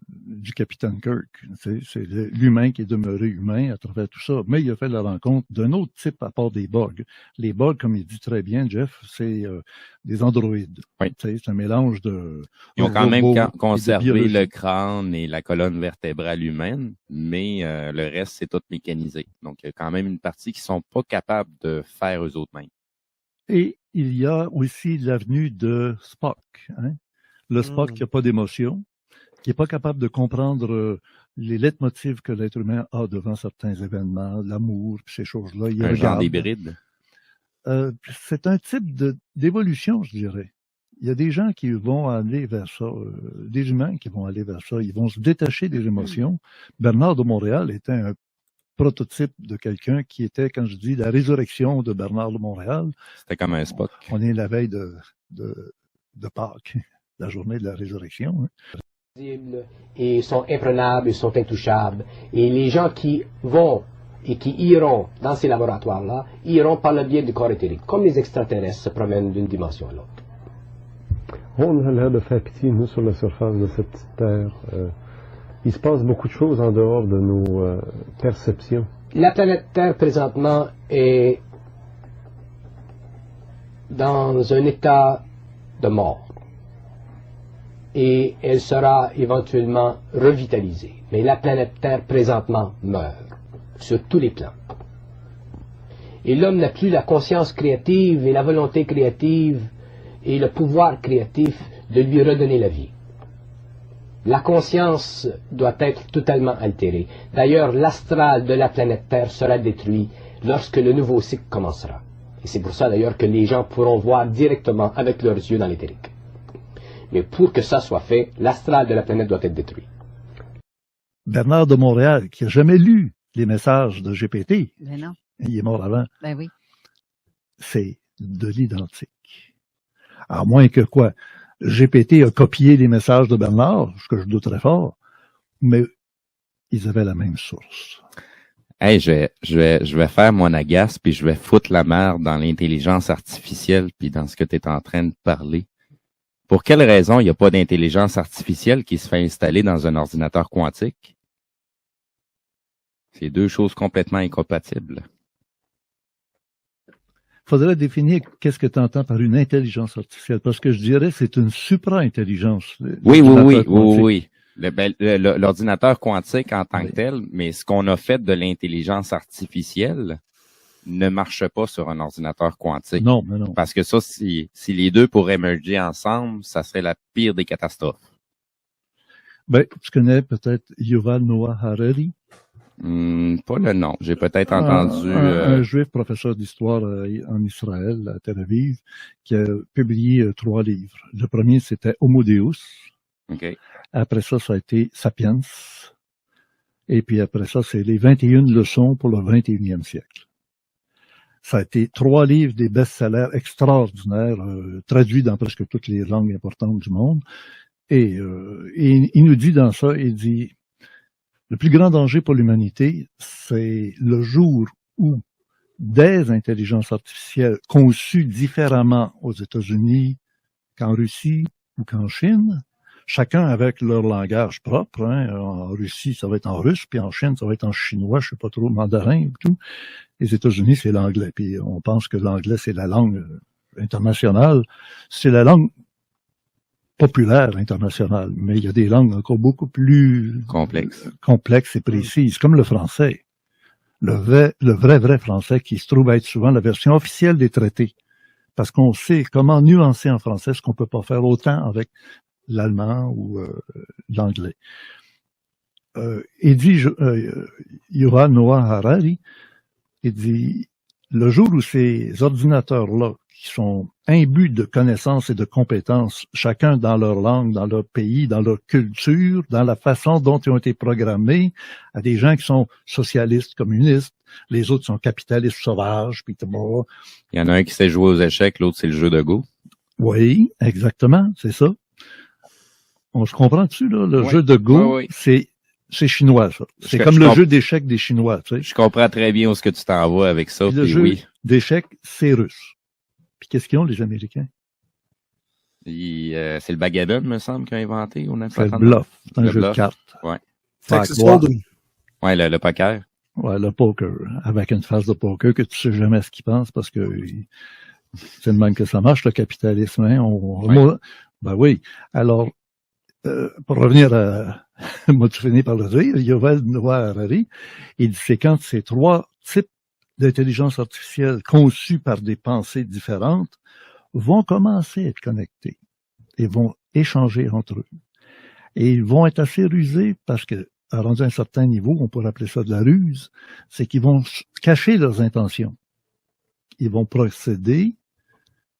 du capitaine Kirk. C'est l'humain qui est demeuré humain à travers tout ça. Mais il a fait la rencontre d'un autre type à part des Borg. Les Borg, comme il dit très bien, Jeff, c'est des androïdes. Oui. C'est un mélange de... Ils ont quand même robots et de conservé biologie. le crâne et la colonne vertébrale humaine, mais le reste, c'est tout mécanisé. Donc, il y a quand même une partie qui sont pas capables de faire eux autres mêmes. Et il y a aussi l'avenue de Spock. Hein? Le Spock qui n'a pas d'émotion, qui n'est pas capable de comprendre les leitmotifs que l'être humain a devant certains événements, l'amour, ces choses-là. Il Un genre regarde. d'hybride. C'est un type d'évolution, je dirais. Il y a des gens qui vont aller vers ça, des humains qui vont aller vers ça. Ils vont se détacher des émotions. Bernard de Montréal était un prototype de quelqu'un qui était, quand je dis, la résurrection de Bernard de Montréal. C'était comme un Spock. On est la veille de Pâques, la journée de la résurrection. Hein. Et sont imprenables, ils sont intouchables. Et les gens qui vont et qui iront dans ces laboratoires-là, iront par le biais du corps éthérique, comme les extraterrestres se promènent d'une dimension à l'autre. On a l'air de faire pitié, nous, sur la surface de cette petite Terre. Il se passe beaucoup de choses en dehors de nos perceptions. La planète Terre, présentement, est dans un état de mort. Et elle sera éventuellement revitalisée. Mais la planète Terre, présentement, meurt, sur tous les plans. Et l'homme n'a plus la conscience créative et la volonté créative et le pouvoir créatif de lui redonner la vie. La conscience doit être totalement altérée. D'ailleurs, l'astral de la planète Terre sera détruit lorsque le nouveau cycle commencera. Et c'est pour ça d'ailleurs que les gens pourront voir directement avec leurs yeux dans l'éthérique. Mais pour que ça soit fait, l'astral de la planète doit être détruit. Bernard de Montréal, qui n'a jamais lu les messages de GPT, Ben non. il est mort avant, Ben oui. c'est de l'identique. À moins que quoi? GPT a copié les messages de Bernard, ce que je doute très fort, mais ils avaient la même source. Hey, je vais faire mon agace, puis je vais foutre la merde dans l'intelligence artificielle, puis dans ce que tu es en train de parler. Pour quelle raison il n'y a pas d'intelligence artificielle qui se fait installer dans un ordinateur quantique? C'est deux choses complètement incompatibles. Faudrait définir qu'est-ce que tu entends par une intelligence artificielle, parce que je dirais que c'est une supra-intelligence. Oui. L'ordinateur quantique en tant que tel, mais ce qu'on a fait de l'intelligence artificielle ne marche pas sur un ordinateur quantique. Non, mais non. Parce que ça, si les deux pourraient merger ensemble, ça serait la pire des catastrophes. Ben, tu connais peut-être Yuval Noah Harari? Pas le nom. J'ai peut-être entendu... Un juif professeur d'histoire en Israël, à Tel Aviv, qui a publié 3 livres. Le premier, c'était Homo Deus. Okay. Après ça, ça a été Sapiens. Et puis après ça, c'est les 21 leçons pour le 21e siècle. Ça a été 3 livres, des best-sellers extraordinaires, traduits dans presque toutes les langues importantes du monde. Et il nous dit dans ça, il dit... Le plus grand danger pour l'humanité, c'est le jour où des intelligences artificielles conçues différemment aux États-Unis qu'en Russie ou qu'en Chine, chacun avec leur langage propre. Hein. En Russie, ça va être en russe, puis en Chine, ça va être en chinois, je sais pas trop, mandarin et tout. Les États-Unis, c'est l'anglais. Puis on pense que l'anglais, c'est la langue internationale. C'est la langue populaire internationale, mais il y a des langues encore beaucoup plus complexes et précises, comme le français. le vrai français qui se trouve être souvent la version officielle des traités. Parce qu'on sait comment nuancer en français ce qu'on peut pas faire autant avec l'allemand ou l'anglais. Il dit, Yuval Noah Harari, il dit, le jour où ces ordinateurs-là, qui sont imbus de connaissances et de compétences, chacun dans leur langue, dans leur pays, dans leur culture, dans la façon dont ils ont été programmés, à des gens qui sont socialistes, communistes, les autres sont capitalistes sauvages, puis bon. Il y en a un qui sait jouer aux échecs, l'autre c'est le jeu de Go. Oui, exactement, c'est ça. On se comprend dessus, là, le jeu de Go, c'est chinois, ça. C'est comme le jeu d'échecs des Chinois, tu sais. Je comprends très bien où est-ce que tu t'en vas avec ça. Puis le jeu d'échecs, c'est russe. Puis qu'est-ce qu'ils ont, les Américains? C'est le backgammon, me semble, qu'ils ont inventé. C'est le bluff. C'est un jeu de cartes. Ouais. Texas Hold'em. Ouais, le poker. Ouais, le poker. Avec une phase de poker que tu sais jamais ce qu'ils pensent parce que c'est le même que ça marche, le capitalisme. Hein? Ben oui. Alors, pour revenir à, moi, tu finis par le dire, Yuval Noah Harari, il dit, c'est quand ces trois types d'intelligence artificielle conçus par des pensées différentes vont commencer à être connectés et vont échanger entre eux. Et ils vont être assez rusés parce que, à rendu un certain niveau, on pourrait appeler ça de la ruse, c'est qu'ils vont cacher leurs intentions. Ils vont procéder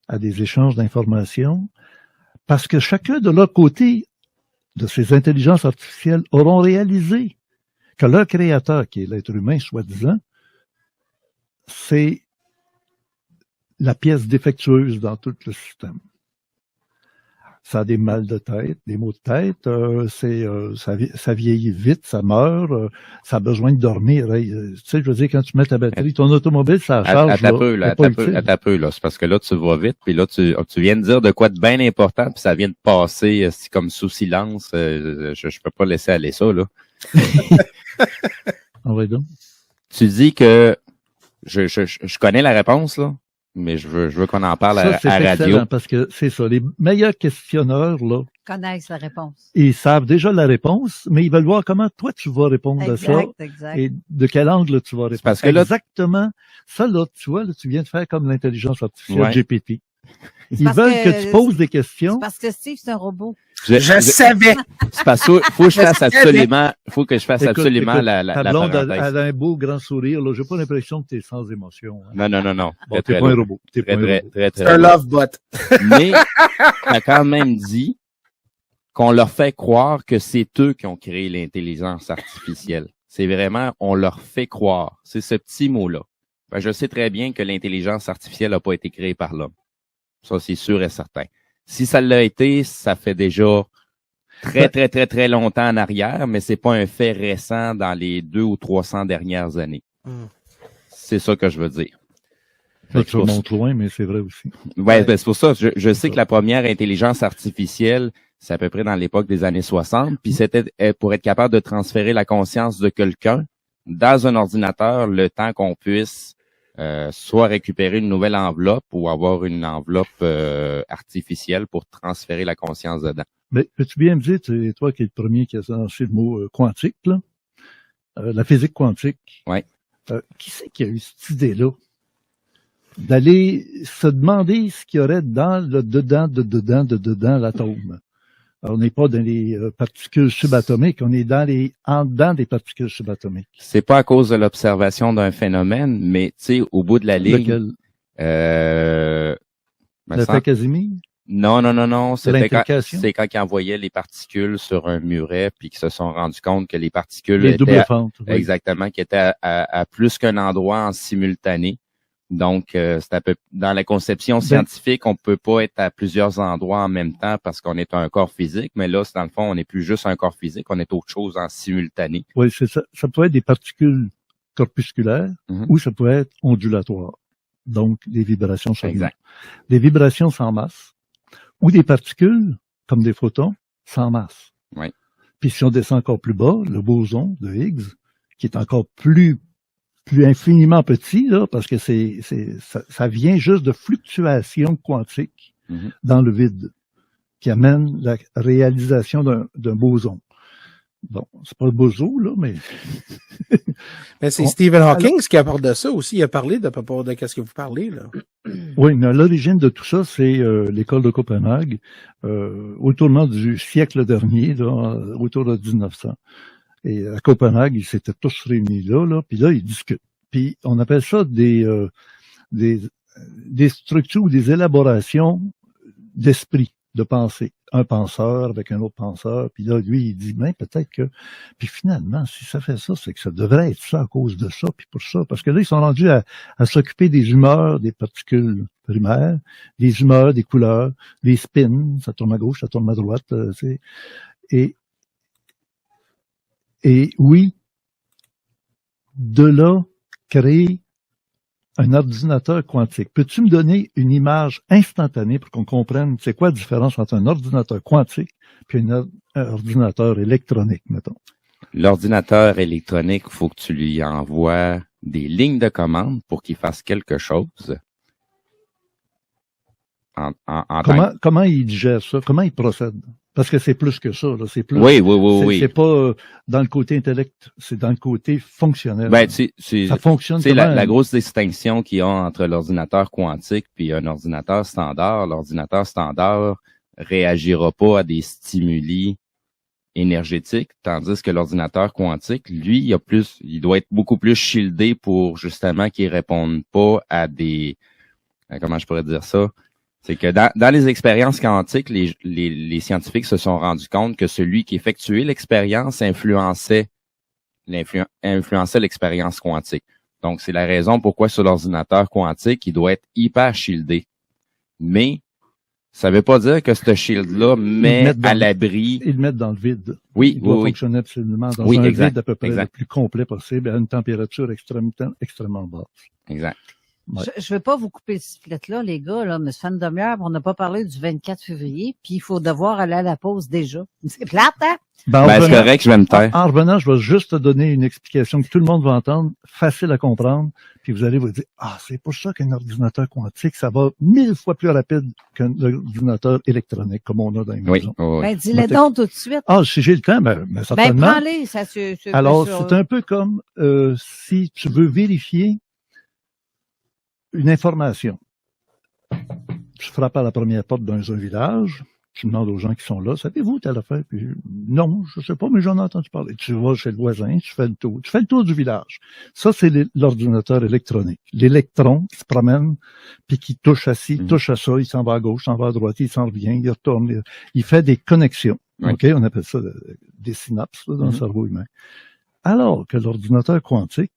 à des échanges d'informations parce que chacun de leur côté de ces intelligences artificielles auront réalisé que leur créateur, qui est l'être humain soi-disant, c'est la pièce défectueuse dans tout le système. Ça a des mal de tête, des maux de tête, ça vieillit vite, ça meurt, ça a besoin de dormir. Tu sais, je veux dire, quand tu mets ta batterie, ton automobile, ça charge. Attends un peu, là. C'est parce que là, tu vas vite, puis là, tu viens de dire de quoi de bien important, puis ça vient de passer comme sous silence. Je peux pas laisser aller ça, là. On va donc. Tu dis que je connais la réponse, là. Mais je veux qu'on en parle à radio. Parce que c'est ça. Les meilleurs questionneurs, là, connaissent la réponse. Ils savent déjà la réponse, mais ils veulent voir comment toi tu vas répondre à ça. Exact. Et de quel angle tu vas répondre. Parce que là, exactement. Ça, là, tu vois, là, tu viens de faire comme l'intelligence artificielle GPT. Ils parce veulent que tu poses des questions. C'est parce que Steve, c'est un robot. Je savais. C'est parce que faut que je fasse absolument, écoute, la blonde parenthèse. elle a un beau grand sourire, là. J'ai pas l'impression que t'es sans émotion. Hein. Non. Bon, t'es pas un robot. C'est un love bot. Mais, on a quand même dit qu'on leur fait croire que c'est eux qui ont créé l'intelligence artificielle. C'est vraiment, on leur fait croire. C'est ce petit mot-là. Ben, je sais très bien que l'intelligence artificielle n'a pas été créée par l'homme. Ça, c'est sûr et certain. Si ça l'a été, ça fait déjà très longtemps en arrière, mais c'est pas un fait récent dans les 200 ou 300 dernières années. C'est ça que je veux dire. Tu remontes loin, mais c'est vrai aussi. Ouais, ben c'est pour ça. Je sais que la première intelligence artificielle, c'est à peu près dans l'époque des années 60, puis c'était pour être capable de transférer la conscience de quelqu'un dans un ordinateur le temps qu'on puisse soit récupérer une nouvelle enveloppe ou avoir une enveloppe artificielle pour transférer la conscience dedans. Mais peux-tu bien me dire, c'est toi qui es le premier qui a lancé le mot quantique, là, la physique quantique. Ouais. Qui c'est qui a eu cette idée-là? D'aller se demander ce qu'il y aurait dans le dedans de l'atome. Alors, on n'est pas dans les particules subatomiques, on est en dedans des particules subatomiques. C'est pas à cause de l'observation d'un phénomène, mais tu sais, au bout de la ligne. L'effet Casimir? Non. C'est quand ils envoyaient les particules sur un muret, puis qu'ils se sont rendus compte que les particules étaient exactement, qui étaient à plus qu'un endroit en simultané. Donc, c'est dans la conception scientifique, on peut pas être à plusieurs endroits en même temps parce qu'on est un corps physique, mais là, dans le fond, on n'est plus juste un corps physique, on est autre chose en simultané. Oui, c'est ça. Ça peut être des particules corpusculaires ou ça peut être ondulatoire. Donc, des vibrations sans masse. Des vibrations sans masse ou des particules, comme des photons, sans masse. Oui. Puis si on descend encore plus bas, le boson de Higgs, qui est encore plus infiniment petit, là, parce que ça vient juste de fluctuations quantiques dans le vide, qui amène la réalisation d'un boson. Bon, c'est pas le bozo, là, mais... Mais c'est Stephen Hawking qui apporte de ça aussi. Il a parlé de qu'est-ce que vous parlez, là. Oui, mais l'origine de tout ça, c'est l'école de Copenhague, au tournant du siècle dernier, là, autour de 1900. Et à Copenhague, ils s'étaient tous réunis là, puis là, ils discutent. Puis on appelle ça des structures ou des élaborations d'esprit, de pensée. Un penseur avec un autre penseur, puis là, lui, il dit, mais peut-être que... Puis finalement, si ça fait ça, c'est que ça devrait être ça à cause de ça, puis pour ça. Parce que là, ils sont rendus à s'occuper des humeurs, des particules primaires, des humeurs, des couleurs, des spins, ça tourne à gauche, ça tourne à droite, et oui, de là, créer un ordinateur quantique. Peux-tu me donner une image instantanée pour qu'on comprenne c'est quoi la différence entre un ordinateur quantique et un ordinateur électronique, mettons? L'ordinateur électronique, il faut que tu lui envoies des lignes de commande pour qu'il fasse quelque chose. Comment il digère ça? Comment il procède? Parce que c'est plus que ça, là. C'est plus. Oui. C'est pas dans le côté intellect, c'est dans le côté fonctionnel. Ben, ça fonctionne. C'est la grosse distinction qu'il y a entre l'ordinateur quantique puis un ordinateur standard. L'ordinateur standard réagira pas à des stimuli énergétiques, tandis que l'ordinateur quantique, lui, il doit être beaucoup plus shieldé pour justement qu'il réponde pas à des, comment je pourrais dire ça? C'est que dans les expériences quantiques, les scientifiques se sont rendus compte que celui qui effectuait l'expérience influençait l'expérience quantique. Donc, c'est la raison pourquoi sur l'ordinateur quantique, il doit être hyper shieldé. Mais, ça veut pas dire que ce shield-là met à l'abri... Ils le mettent dans le vide. Oui, il doit fonctionner absolument dans un vide à peu près le plus complet possible, à une température extrêmement basse. Exact. Ouais. Je veux pas vous couper le sifflette là, les gars, là, mais ça fait une demi-heure, on n'a pas parlé du 24 février, puis il faut devoir aller à la pause déjà. C'est plate, hein? C'est correct, je vais me taire. En revenant, je vais juste te donner une explication que tout le monde va entendre, facile à comprendre, puis vous allez vous dire, c'est pour ça qu'un ordinateur quantique, ça va 1000 fois plus rapide qu'un ordinateur électronique, comme on a dans les maisons. Ben, dis-le donc tout de suite. Si j'ai le temps, mais certainement. Ben, prends-les, ça Alors, c'est un peu comme, si tu veux vérifier une information. Tu frappes à la première porte d'un village, tu demandes aux gens qui sont là, savez-vous telle affaire? Puis, non, je sais pas, mais j'en ai entendu parler. Tu vas chez le voisin, tu fais le tour. Tu fais le tour du village. Ça, c'est l'ordinateur électronique. L'électron qui se promène, puis qui touche à ci, touche à ça, il s'en va à gauche, il s'en va à droite, il s'en revient, il retourne. Il fait des connexions. OK? On appelle ça des synapses là, dans le cerveau humain. Alors que l'ordinateur quantique,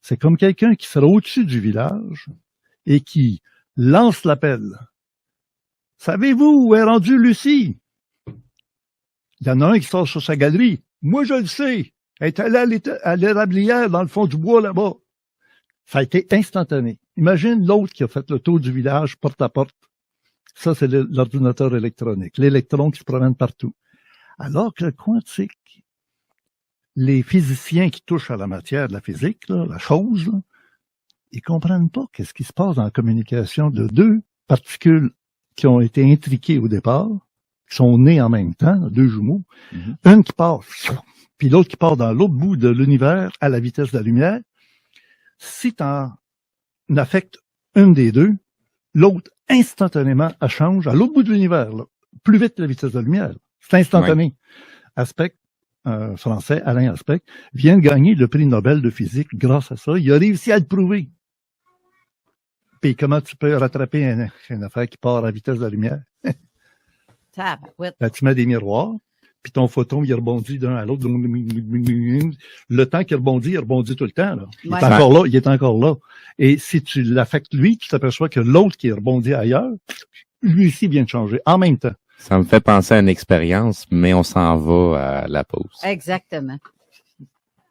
c'est comme quelqu'un qui sera au-dessus du village, et qui lance l'appel. Savez-vous où est rendue Lucie? Il y en a un qui sort sur sa galerie. Moi, je le sais. Elle est allée à l'érablière dans le fond du bois là-bas. Ça a été instantané. Imagine l'autre qui a fait le tour du village porte à porte. Ça, c'est l'ordinateur électronique. L'électron qui se promène partout. Alors que le quantique, les physiciens qui touchent à la matière de la physique, là, la chose, là, ils comprennent pas qu'est-ce qui se passe dans la communication de deux particules qui ont été intriquées au départ, qui sont nées en même temps, deux jumeaux, une qui part, puis l'autre qui part dans l'autre bout de l'univers à la vitesse de la lumière. Si tu en affectes une des deux, l'autre instantanément elle change à l'autre bout de l'univers, là, plus vite que la vitesse de la lumière. C'est instantané. Aspect français, Alain Aspect, vient de gagner le prix Nobel de physique grâce à ça. Il a réussi à le prouver. Puis comment tu peux rattraper une affaire qui part à la vitesse de la lumière? Là, tu mets des miroirs, puis ton photon, il rebondit d'un à l'autre. Le temps qu'il rebondit, il rebondit tout le temps. Là. Il est encore là, il est encore là. Et si tu l'affectes lui, tu t'aperçois que l'autre qui est rebondi ailleurs, lui aussi vient de changer en même temps. Ça me fait penser à une expérience, mais on s'en va à la pause. Exactement.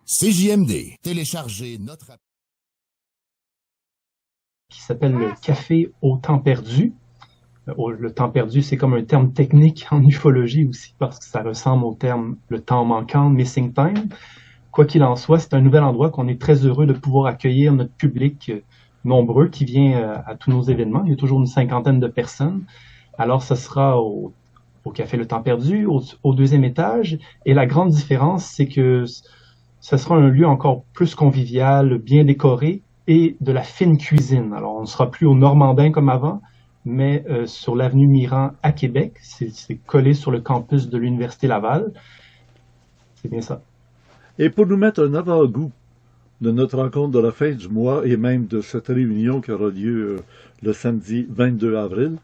CJMD, téléchargez notre app. Qui s'appelle le café au temps perdu. Le temps perdu, c'est comme un terme technique en ufologie aussi, parce que ça ressemble au terme le temps manquant, missing time. Quoi qu'il en soit, c'est un nouvel endroit qu'on est très heureux de pouvoir accueillir notre public nombreux qui vient à tous nos événements. Il y a toujours une 50aine de personnes. Alors, ce sera au Café Le Temps Perdu, au deuxième étage. Et la grande différence, c'est que ce sera un lieu encore plus convivial, bien décoré et de la fine cuisine. Alors, on ne sera plus au Normandin comme avant, mais sur l'avenue Mirand à Québec. C'est collé sur le campus de l'Université Laval. C'est bien ça. Et pour nous mettre un avant-goût de notre rencontre de la fin du mois et même de cette réunion qui aura lieu le samedi 22 avril,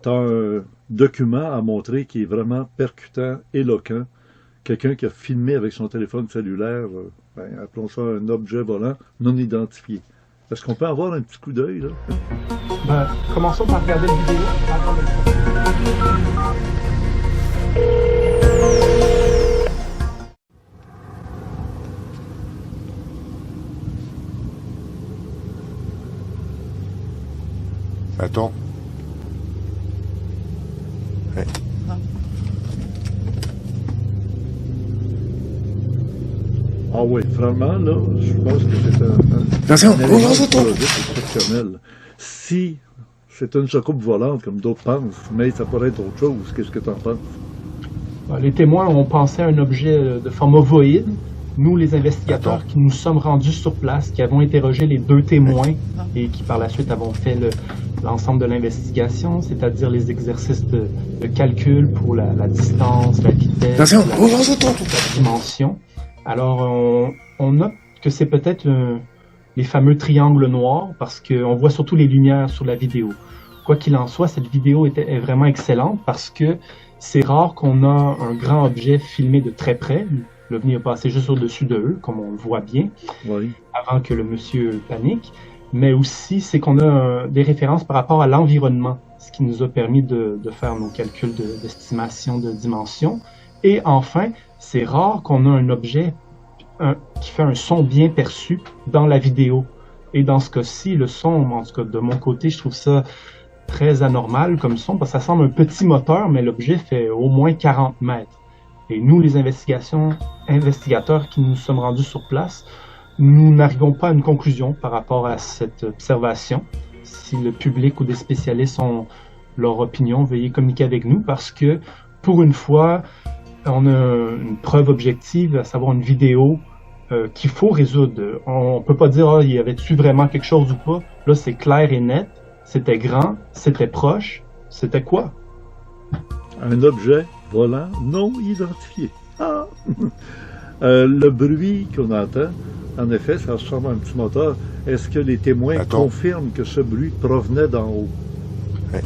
tu as un document à montrer qui est vraiment percutant, éloquent. Quelqu'un qui a filmé avec son téléphone cellulaire, appelons ça un objet volant non identifié. Est-ce qu'on peut avoir un petit coup d'œil, là? Commençons par regarder la vidéo avant de... Attends. Ouais. Ah oui, vraiment, là, je pense que c'est un élément exceptionnel. Si c'est une soucoupe volante, comme d'autres pensent, mais ça pourrait être autre chose, qu'est-ce que tu en penses? Les témoins ont pensé à un objet de forme ovoïde. Nous, les investigateurs qui nous sommes rendus sur place, qui avons interrogé les deux témoins et qui par la suite avons fait l'ensemble de l'investigation, c'est-à-dire les exercices de calcul pour la distance, la vitesse, la dimension. Alors, on note que c'est peut-être les fameux triangles noirs parce qu'on voit surtout les lumières sur la vidéo. Quoi qu'il en soit, cette vidéo est vraiment excellente parce que c'est rare qu'on a un grand objet filmé de très près. L'OVNI a passé juste au-dessus de eux, comme on le voit bien, avant que le monsieur panique. Mais aussi, c'est qu'on a des références par rapport à l'environnement, ce qui nous a permis de faire nos calculs d'estimation de dimension. Et enfin, c'est rare qu'on a un objet qui fait un son bien perçu dans la vidéo. Et dans ce cas-ci, le son, en tout cas de mon côté, je trouve ça très anormal comme son, parce que ça semble un petit moteur, mais l'objet fait au moins 40 mètres. Et nous, les investigateurs qui nous sommes rendus sur place, nous n'arrivons pas à une conclusion par rapport à cette observation. Si le public ou des spécialistes ont leur opinion, veuillez communiquer avec nous parce que, pour une fois, on a une preuve objective, à savoir une vidéo qu'il faut résoudre. On peut pas dire il y avait-tu vraiment quelque chose ou pas. Là, c'est clair et net. C'était grand, c'était proche. C'était quoi? Un objet volant non identifié. Ah! Le bruit qu'on entend, en effet, ça ressemble à un petit moteur. Est-ce que les témoins confirment que ce bruit provenait d'en haut?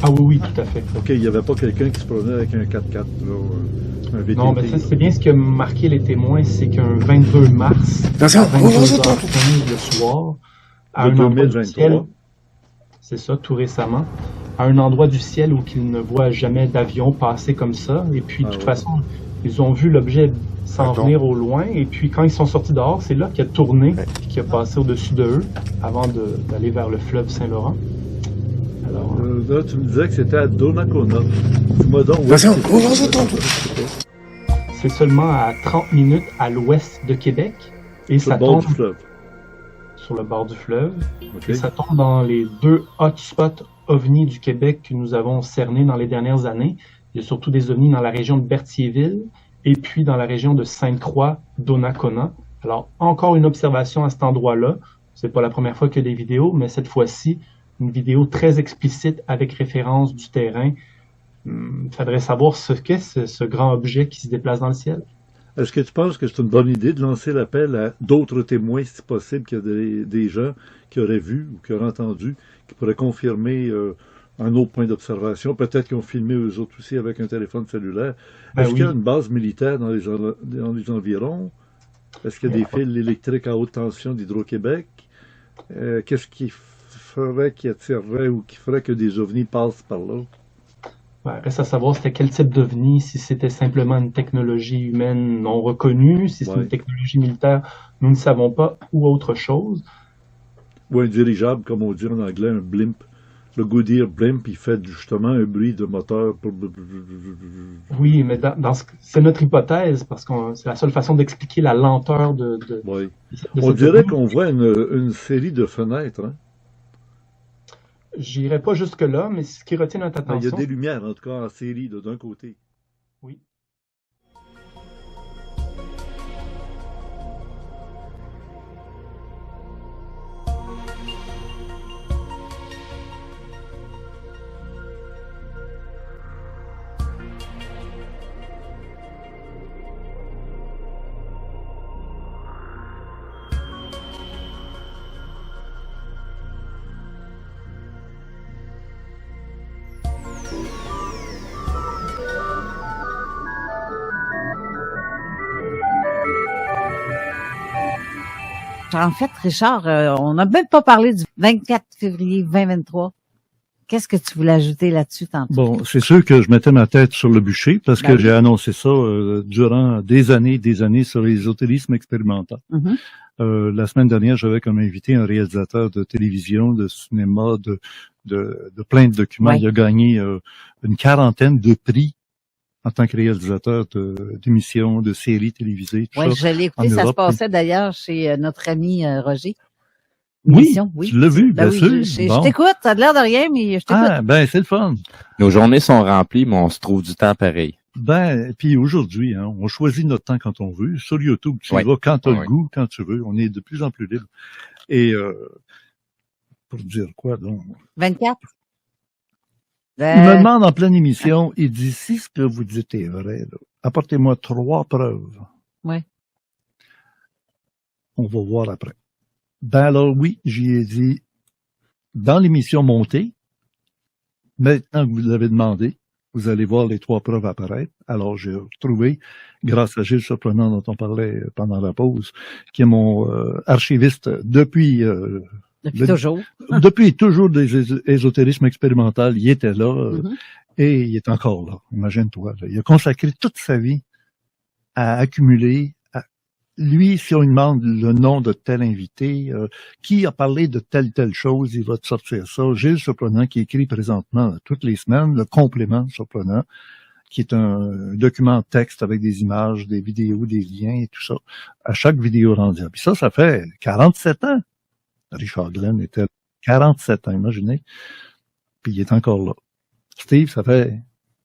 Ah oui, tout à fait. OK, il n'y avait pas quelqu'un qui se promenait avec un 4x4, là, un VTT. Non, mais c'est bien ce que marqué les témoins, c'est qu'un 22 mars, à 22h15 le soir, à un endroit du ciel, c'est ça, tout récemment, à un endroit du ciel où ils ne voient jamais d'avion passer comme ça, et puis de toute façon, ils ont vu l'objet s'en venir au loin, et puis quand ils sont sortis dehors, c'est là qu'il a tourné, et qu'il a passé au-dessus d'eux, avant d'aller vers le fleuve Saint-Laurent. Alors, là, tu me disais que c'était à Donnacona. Dis-moi donc, c'est seulement à 30 minutes à l'ouest de Québec, et sur ça le bord tombe du fleuve. Sur le bord du fleuve, et ça tombe dans les deux hotspots ovnis du Québec que nous avons cernés dans les dernières années. Il y a surtout des ovnis dans la région de Berthierville et puis dans la région de Sainte-Croix, Donnacona. Alors, encore une observation à cet endroit-là. C'est pas la première fois qu'il y a des vidéos, mais cette fois-ci, une vidéo très explicite avec référence du terrain. Il faudrait savoir ce qu'est ce grand objet qui se déplace dans le ciel. Est-ce que tu penses que c'est une bonne idée de lancer l'appel à d'autres témoins, si possible, qu'il y a des gens qui auraient vu ou qui auraient entendu, qui pourraient confirmer un autre point d'observation? Peut-être qu'ils ont filmé eux autres aussi avec un téléphone cellulaire. Est-ce qu'il y a une base militaire dans les environs? Est-ce qu'il y a des fils électriques à haute tension d'Hydro-Québec? Qu'est-ce qui ferait, qui attirerait ou qui ferait que des ovnis passent par là? Reste à savoir c'était quel type d'OVNI, si c'était simplement une technologie humaine non reconnue, si c'est une technologie militaire, nous ne savons pas, ou autre chose. Ou un dirigeable, comme on dit en anglais, un blimp. Le Goodyear blimp, il fait justement un bruit de moteur. Oui, mais c'est notre hypothèse, parce que c'est la seule façon d'expliquer la lenteur de on dirait qu'on voit une série de fenêtres, hein? J'irai pas jusque-là, mais ce qui retient notre attention... Il y a des lumières, en tout cas, en série, d'un côté. Oui. En fait, Richard, on n'a même pas parlé du 24 février 2023. Qu'est-ce que tu voulais ajouter là-dessus tantôt? Bon, c'est sûr que je mettais ma tête sur le bûcher parce que j'ai annoncé ça durant des années sur l'ésotérisme expérimental. La semaine dernière, j'avais comme invité un réalisateur de télévision, de cinéma, de plein de documents. Il a gagné une quarantaine de prix en tant que réalisateur d'émissions, de séries télévisées. Oui, je l'ai écouté. Ça se passait d'ailleurs chez notre ami Roger. Oui, tu l'as vu, bien sûr. Je t'écoute, ça a l'air de rien, mais je t'écoute. Ah, ben, c'est le fun. Nos journées sont remplies, mais on se trouve du temps pareil. Ben, puis aujourd'hui, hein, on choisit notre temps quand on veut. Sur YouTube, tu y vas quand tu as le goût, quand tu veux. On est de plus en plus libre. Et pour dire quoi, donc? 24? Il me demande en pleine émission, il dit, si ce que vous dites est vrai, là, apportez-moi 3 preuves. Oui. On va voir après. Ben alors oui, j'y ai dit, dans l'émission montée, maintenant que vous l'avez demandé, vous allez voir les 3 preuves apparaître. Alors j'ai retrouvé, grâce à Gilles Surprenant dont on parlait pendant la pause, qui est mon archiviste depuis toujours. Depuis toujours des ésotérismes expérimental, il était là et il est encore là. Imagine-toi. Là. Il a consacré toute sa vie à accumuler. Lui, si on lui demande le nom de tel invité, qui a parlé de telle chose, il va te sortir ça. Gilles Surprenant, qui écrit présentement toutes les semaines le complément Surprenant, qui est un document texte avec des images, des vidéos, des liens et tout ça, à chaque vidéo rendue. Puis ça fait 47 ans. Richard Glenn était 47 ans, imaginez. Puis il est encore là. Steve, ça fait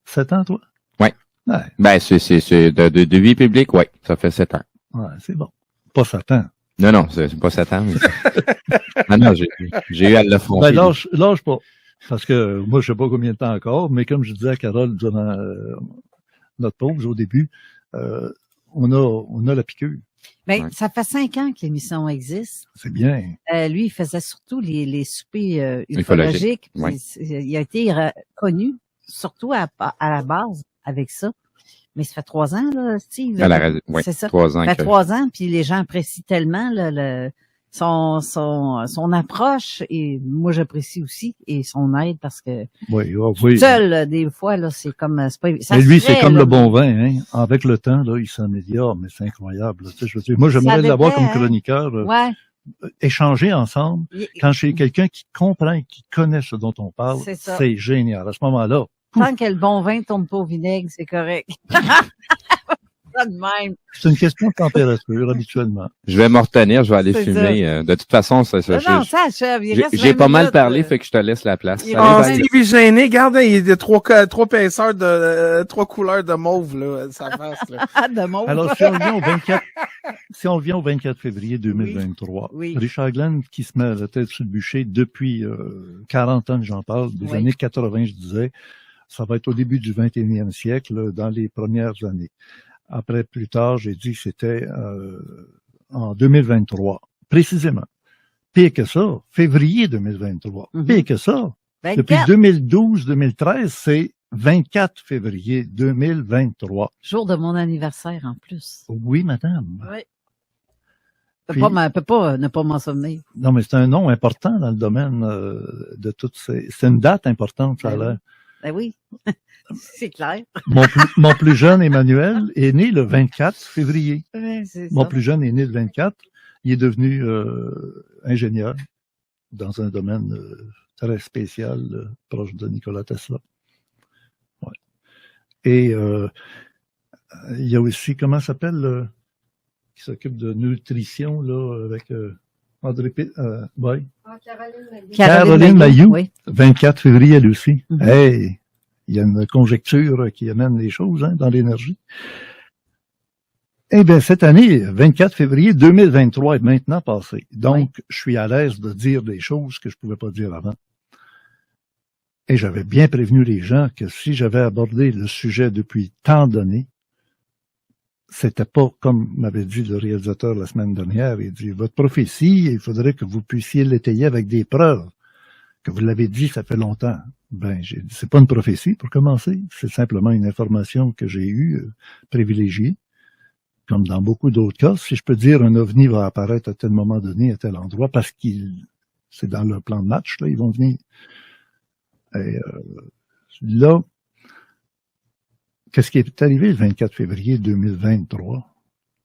7 ans, toi? Oui. Ouais. Ben, c'est de vie publique, oui. Ça fait 7 ans. Ouais, c'est bon. Pas 7 ans. Non, c'est pas 7 ans. Mais... non, j'ai eu à l'affronter. Ben, lâche pas. Parce que moi, je sais pas combien de temps encore, mais comme je disais à Carole durant notre pause au début, on a la piqûre. Ben, ça fait 5 ans que l'émission existe. C'est bien. Lui, il faisait surtout les soupers ufologiques. Il a été connu, surtout à la base, avec ça. Mais ça fait 3 ans, là, Steve. C'est ça. 3 ans. Ça fait 3 ans, puis les gens apprécient tellement son approche, et moi j'apprécie aussi, et son aide, parce que seul, des fois, là, c'est comme... Mais lui, c'est comme le bon vin, hein. Avec le temps, là, il s'améliore, mais c'est incroyable. Tu sais, je veux dire, moi, j'aimerais l'avoir comme chroniqueur. Échanger ensemble. Quand j'ai quelqu'un qui comprend et qui connaît ce dont on parle, c'est génial. À ce moment-là, tant que le bon vin tombe pas au vinaigre, c'est correct. Ça de même. C'est une question de température, habituellement. Je vais m'en retenir, je vais aller fumer. De toute façon, j'ai pas mal parlé, fait que je te laisse la place. Steve est gêné. Regarde, il y a trois pinceurs de 3 couleurs de mauve, là, sa face, là. De mauve. Alors, si on vient au 24 février 2023, Richard Glenn, qui se met la tête sur le bûcher depuis 40 ans que j'en parle, des années 80, je disais, ça va être au début du 21e siècle, dans les premières années. Après, plus tard, j'ai dit que c'était en 2023, précisément. Pire que ça, février 2023. Pire que ça. 24. Depuis 2012-2013, c'est 24 février 2023. Jour de mon anniversaire, en plus. Oui, madame. Oui. Peut pas ne pas m'en souvenir. Non, mais c'est un nom important dans le domaine de toutes ces... C'est une date importante, ça a l'air. Ben oui, c'est clair. Mon plus jeune, Emmanuel, est né le 24 février. Mon plus jeune est né le 24. Il est devenu ingénieur dans un domaine très spécial, proche de Nikola Tesla. Ouais. Et il y a aussi, comment ça s'appelle, qui s'occupe de nutrition, là, avec André Caroline Mayou, oui. 24 février, elle aussi. Hey, Il y a une conjecture qui amène les choses dans l'énergie. Eh bien, cette année, 24 février 2023 est maintenant passé. Donc, je suis à l'aise de dire des choses que je pouvais pas dire avant. Et j'avais bien prévenu les gens que si j'avais abordé le sujet depuis tant d'années, c'était pas comme m'avait dit le réalisateur la semaine dernière. Il dit, votre prophétie, il faudrait que vous puissiez l'étayer avec des preuves. Que vous l'avez dit, ça fait longtemps. Ben, j'ai dit, c'est pas une prophétie pour commencer. C'est simplement une information que j'ai eue, privilégiée. Comme dans beaucoup d'autres cas, si je peux dire un ovni va apparaître à tel moment donné, à tel endroit, parce c'est dans leur plan de match, là, ils vont venir. Et, là, qu'est-ce qui est arrivé le 24 février 2023?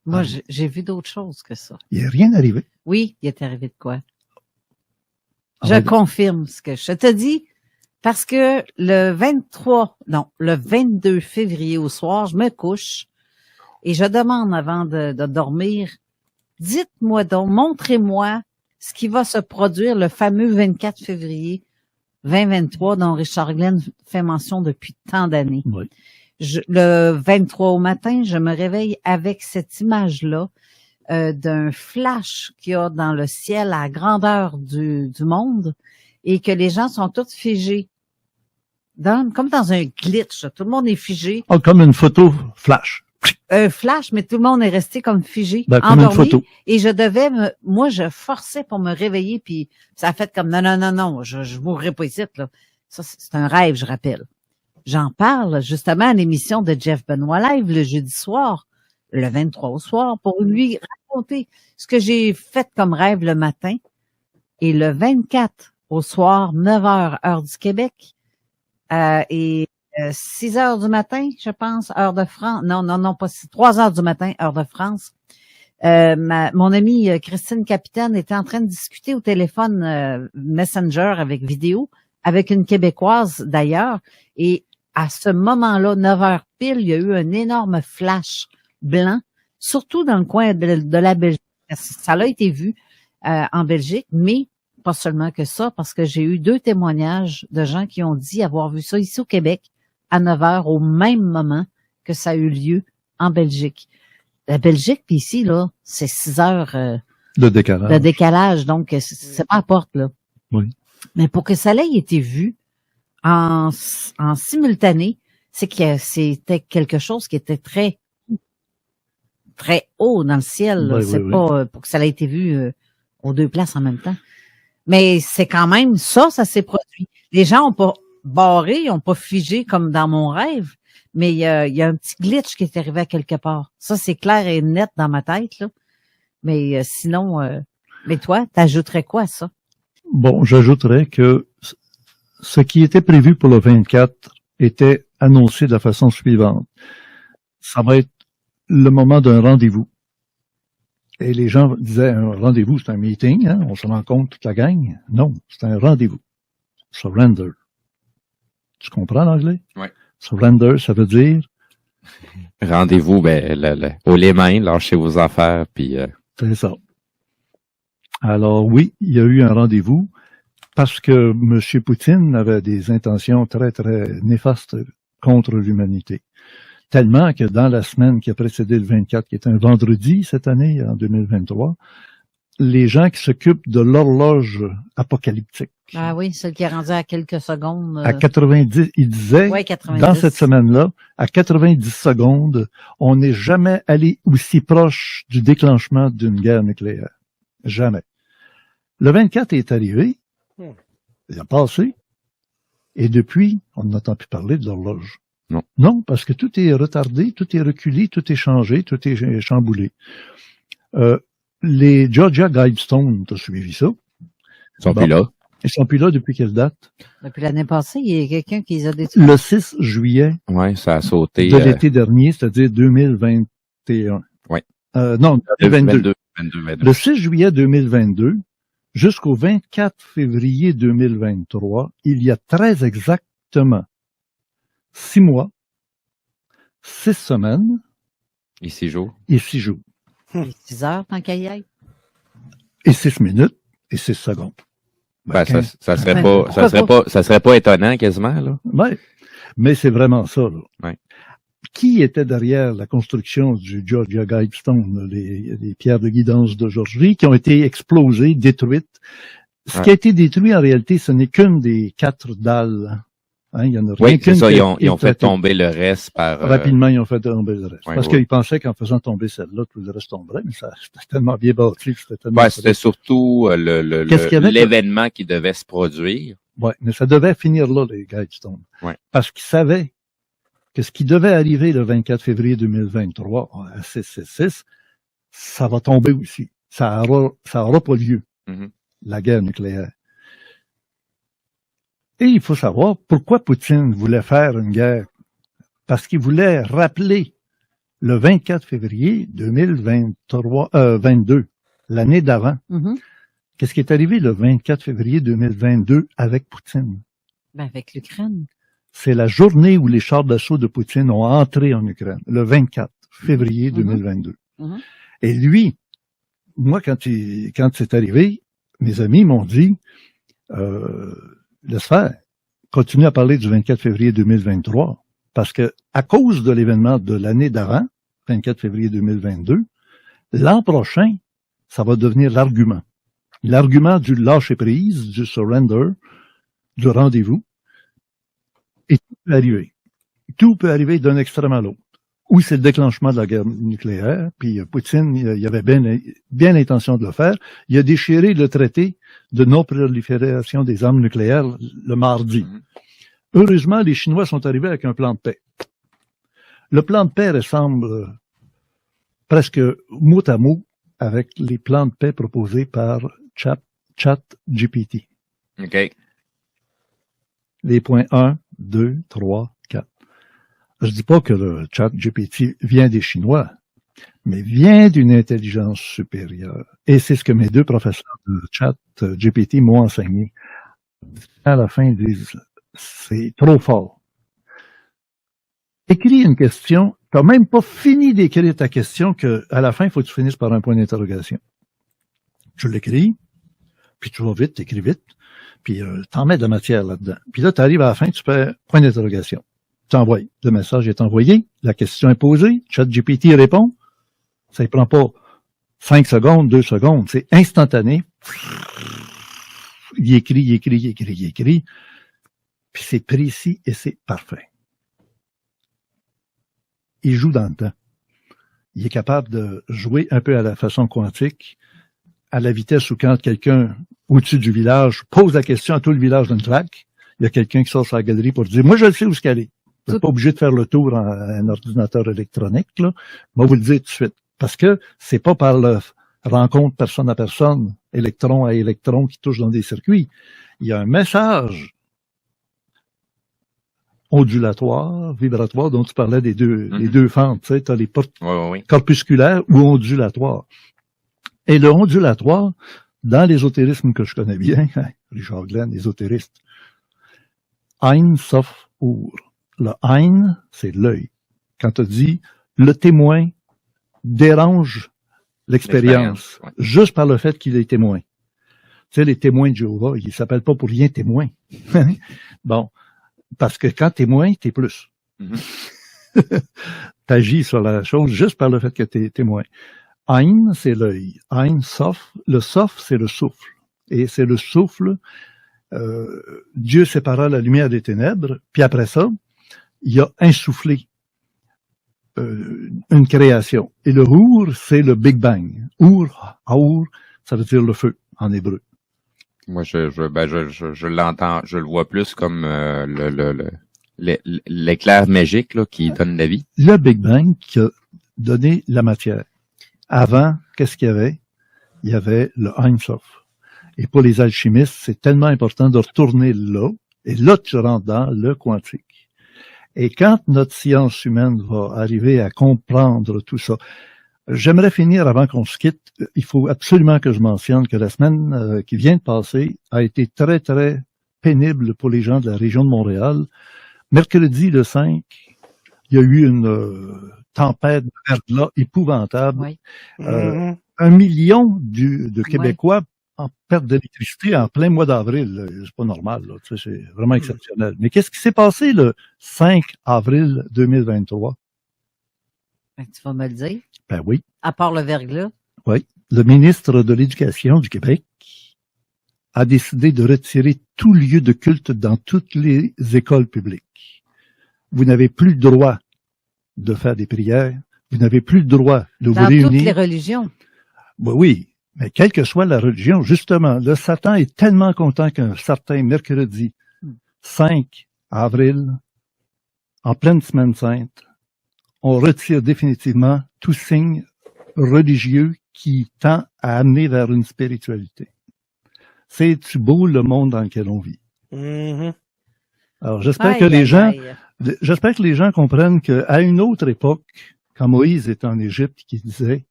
Moi, j'ai vu d'autres choses que ça. Il n'est rien arrivé. Oui, il est arrivé de quoi? Je confirme ce que je te dis, parce que le 22 février au soir, je me couche et je demande avant de dormir, dites-moi donc, montrez-moi ce qui va se produire le fameux 24 février 2023 dont Richard Glenn fait mention depuis tant d'années. Oui. Le 23 au matin, je me réveille avec cette image-là d'un flash qu'il y a dans le ciel à la grandeur du monde et que les gens sont tous figés. Comme dans un glitch. Tout le monde est figé. Oh, comme une photo flash. Un flash, mais tout le monde est resté comme figé, comme endormi. une photo. Et je devais moi, je forçais pour me réveiller, puis ça a fait comme non, je mourrai pas ici, là. Ça, c'est un rêve, je rappelle. J'en parle justement à l'émission de Jeff Benoit Live le jeudi soir, le 23 au soir, pour lui raconter ce que j'ai fait comme rêve le matin. Et le 24 au soir, 9h, heure du Québec, et 6 heures du matin, je pense, heure de France. Non, pas 3 heures du matin, heure de France. Mon amie Christine Capitaine était en train de discuter au téléphone Messenger avec vidéo, avec une Québécoise d'ailleurs. Et à ce moment-là, 9 heures pile, il y a eu un énorme flash blanc, surtout dans le coin de la Belgique. Ça a été vu en Belgique, mais pas seulement que ça, parce que j'ai eu 2 témoignages de gens qui ont dit avoir vu ça ici au Québec à 9 heures au même moment que ça a eu lieu en Belgique. La Belgique, puis ici, là, c'est 6 heures de décalage. Donc, c'est pas à porte, là. Oui. Mais pour que ça ait été vu en simultané, c'est que c'était quelque chose qui était très, très haut dans le ciel. Oui, c'est oui, pas pour que ça ait été vu aux 2 places en même temps. Mais c'est quand même ça s'est produit. Les gens ont pas barré, ils ont pas figé comme dans mon rêve, mais il y a un petit glitch qui est arrivé à quelque part. Ça, c'est clair et net dans ma tête, là. Mais sinon, mais toi, t'ajouterais quoi à ça? Bon, j'ajouterais que ce qui était prévu pour le 24 était annoncé de la façon suivante. Ça va être le moment d'un rendez-vous. Et les gens disaient, un rendez-vous, c'est un meeting, hein, on se rencontre toute la gang. Non, c'est un rendez-vous. Surrender. Tu comprends l'anglais? Oui. Surrender, ça veut dire? Rendez-vous, haut les mains, lâchez vos affaires, puis... C'est ça. Alors oui, il y a eu un rendez-vous parce que M. Poutine avait des intentions très, très néfastes contre l'humanité. Tellement que dans la semaine qui a précédé le 24, qui est un vendredi cette année, en 2023, les gens qui s'occupent de l'horloge apocalyptique. Ah oui, celle qui est rendue à quelques secondes. À 90, il disait, ouais, 90. Dans cette semaine-là, à 90 secondes, on n'est jamais allé aussi proche du déclenchement d'une guerre nucléaire. Jamais. Le 24 est arrivé, il a passé, et depuis, on n'entend plus parler de l'horloge. Non. Non, parce que tout est retardé, tout est reculé, tout est changé, tout est chamboulé. Les Georgia Guidestones, t'as suivi ça? Ils sont plus là. Ils sont plus là depuis quelle date? Depuis l'année passée, il y a quelqu'un qui les a détruits. Le 6 juillet. Ouais, ça a sauté. De l'été dernier, c'est-à-dire 2021. Oui. Non, 2022. 22. Le 6 juillet 2022 jusqu'au 24 février 2023, il y a très exactement 6 mois, 6 semaines. Et 6 jours. Et 6 jours. 6 heures, tant qu'à y aille. Et 6 minutes et 6 secondes. Ça serait pas étonnant quasiment, là. Ouais. Mais c'est vraiment ça, là. Ouais. Qui était derrière la construction du Georgia Guidestone, les pierres de guidance de Georgie, qui ont été explosées, détruites? Ce qui a été détruit, en réalité, ce n'est qu'une des 4 dalles. Hein, il y en a rien Oui, c'est qu'une ça, qui ils a ont été fait tomber le reste par... Rapidement, ils ont fait tomber le reste. Ouais, Parce qu'ils pensaient qu'en faisant tomber celle-là, tout le reste tomberait, mais ça, c'était tellement bien bâti, c'était tellement... Ouais, c'était surtout l'événement qui devait se produire. Ouais, mais ça devait finir là, les Guidestones. Ouais. Parce qu'ils savaient que ce qui devait arriver le 24 février 2023 à 666, ça va tomber aussi. Ça aura pas lieu, la guerre nucléaire. Et il faut savoir pourquoi Poutine voulait faire une guerre. Parce qu'il voulait rappeler le 24 février 2022, l'année d'avant. Qu'est-ce qui est arrivé le 24 février 2022 avec Poutine? Ben, avec l'Ukraine. C'est la journée où les chars d'assaut de Poutine ont entré en Ukraine, le 24 février 2022. Et lui, moi, quand c'est arrivé, mes amis m'ont dit, laisse faire, continue à parler du 24 février 2023, parce que à cause de l'événement de l'année d'avant, 24 février 2022, l'an prochain, ça va devenir l'argument. L'argument du lâcher-prise, du surrender, du rendez-vous. Et tout peut arriver. Tout peut arriver d'un extrême à l'autre. Ou c'est le déclenchement de la guerre nucléaire, puis Poutine, il avait bien l'intention de le faire. Il a déchiré le traité de non-prolifération des armes nucléaires le mardi. Heureusement, les Chinois sont arrivés avec un plan de paix. Le plan de paix ressemble presque mot à mot avec les plans de paix proposés par ChatGPT. OK. Les points 1, 2, 3, 4. Je dis pas que le ChatGPT vient des Chinois, mais vient d'une intelligence supérieure. Et c'est ce que mes 2 professeurs de ChatGPT m'ont enseigné. À la fin, ils disent, c'est trop fort. Écris une question, t'as même pas fini d'écrire ta question que, à la fin, il faut que tu finisses par un point d'interrogation. Tu l'écris, puis tu vas vite, t'écris vite, puis t'en mets de la matière là-dedans. Puis là, tu arrives à la fin, tu fais point d'interrogation. Tu envoies. Le message est envoyé, la question est posée, ChatGPT répond. Ça ne prend pas 5 secondes, 2 secondes, c'est instantané. Il écrit. Puis c'est précis et c'est parfait. Il joue dans le temps. Il est capable de jouer un peu à la façon quantique, à la vitesse où quand quelqu'un au-dessus du village pose la question à tout le village d'une claque, il y a quelqu'un qui sort sa galerie pour dire « Moi, je le sais où ce qu'elle est. » Vous n'êtes pas obligé de faire le tour en un ordinateur électronique, là. Je vais vous le dire tout de suite. Parce que c'est pas par la rencontre personne à personne, électron à électron qui touche dans des circuits. Il y a un message ondulatoire, vibratoire, dont tu parlais les deux fentes, tu sais, t'as les portes corpusculaires ou ondulatoires. Et le ondulatoire, dans l'ésotérisme que je connais bien, Richard Glenn, ésotériste, Ein Sof Ur. Le Ein, c'est l'œil. Quand tu dis le témoin dérange l'expérience, juste par le fait qu'il est témoin. Tu sais, les témoins de Jéhovah, ils s'appellent pas pour rien témoins. Bon. Parce que quand témoin, t'es plus. T'agis sur la chose juste par le fait que t'es témoin. Ein, c'est l'œil. Ein Sof. Le Sof, c'est le souffle. Et c'est le souffle. Dieu sépara la lumière des ténèbres. Puis après ça, il a insufflé une création. Et le Ur, c'est le Big Bang. Ur, ça veut dire le feu en hébreu. Moi, je l'entends, je le vois plus comme l'éclair magique là, qui donne la vie. Le Big Bang qui a donné la matière. Avant, qu'est-ce qu'il y avait? Il y avait le Ein Sof. Et pour les alchimistes, c'est tellement important de retourner là, et là tu rentres dans le quantique. Et quand notre science humaine va arriver à comprendre tout ça, j'aimerais finir avant qu'on se quitte. Il faut absolument que je mentionne que la semaine qui vient de passer a été très, très pénible pour les gens de la région de Montréal. Mercredi, le 5, il y a eu une tempête de verglas épouvantable. 1 million de Québécois en perte d'électricité en plein mois d'avril. Là. C'est pas normal. Là. Tu sais, c'est vraiment exceptionnel. Mais qu'est-ce qui s'est passé le 5 avril 2023? Ben, tu vas me le dire. Ben oui. À part le verglas. Oui. Le ministre de l'Éducation du Québec a décidé de retirer tout lieu de culte dans toutes les écoles publiques. Vous n'avez plus le droit de faire des prières. Vous n'avez plus le droit de vous réunir. Dans toutes les religions. Ben oui. Mais quelle que soit la religion, justement, le Satan est tellement content qu'un certain mercredi 5 avril, en pleine semaine sainte, on retire définitivement tout signe religieux qui tend à amener vers une spiritualité. C'est-tu beau le monde dans lequel on vit? Mm-hmm. Alors, j'espère que les gens comprennent qu'à une autre époque, quand Moïse était en Égypte, qui disait,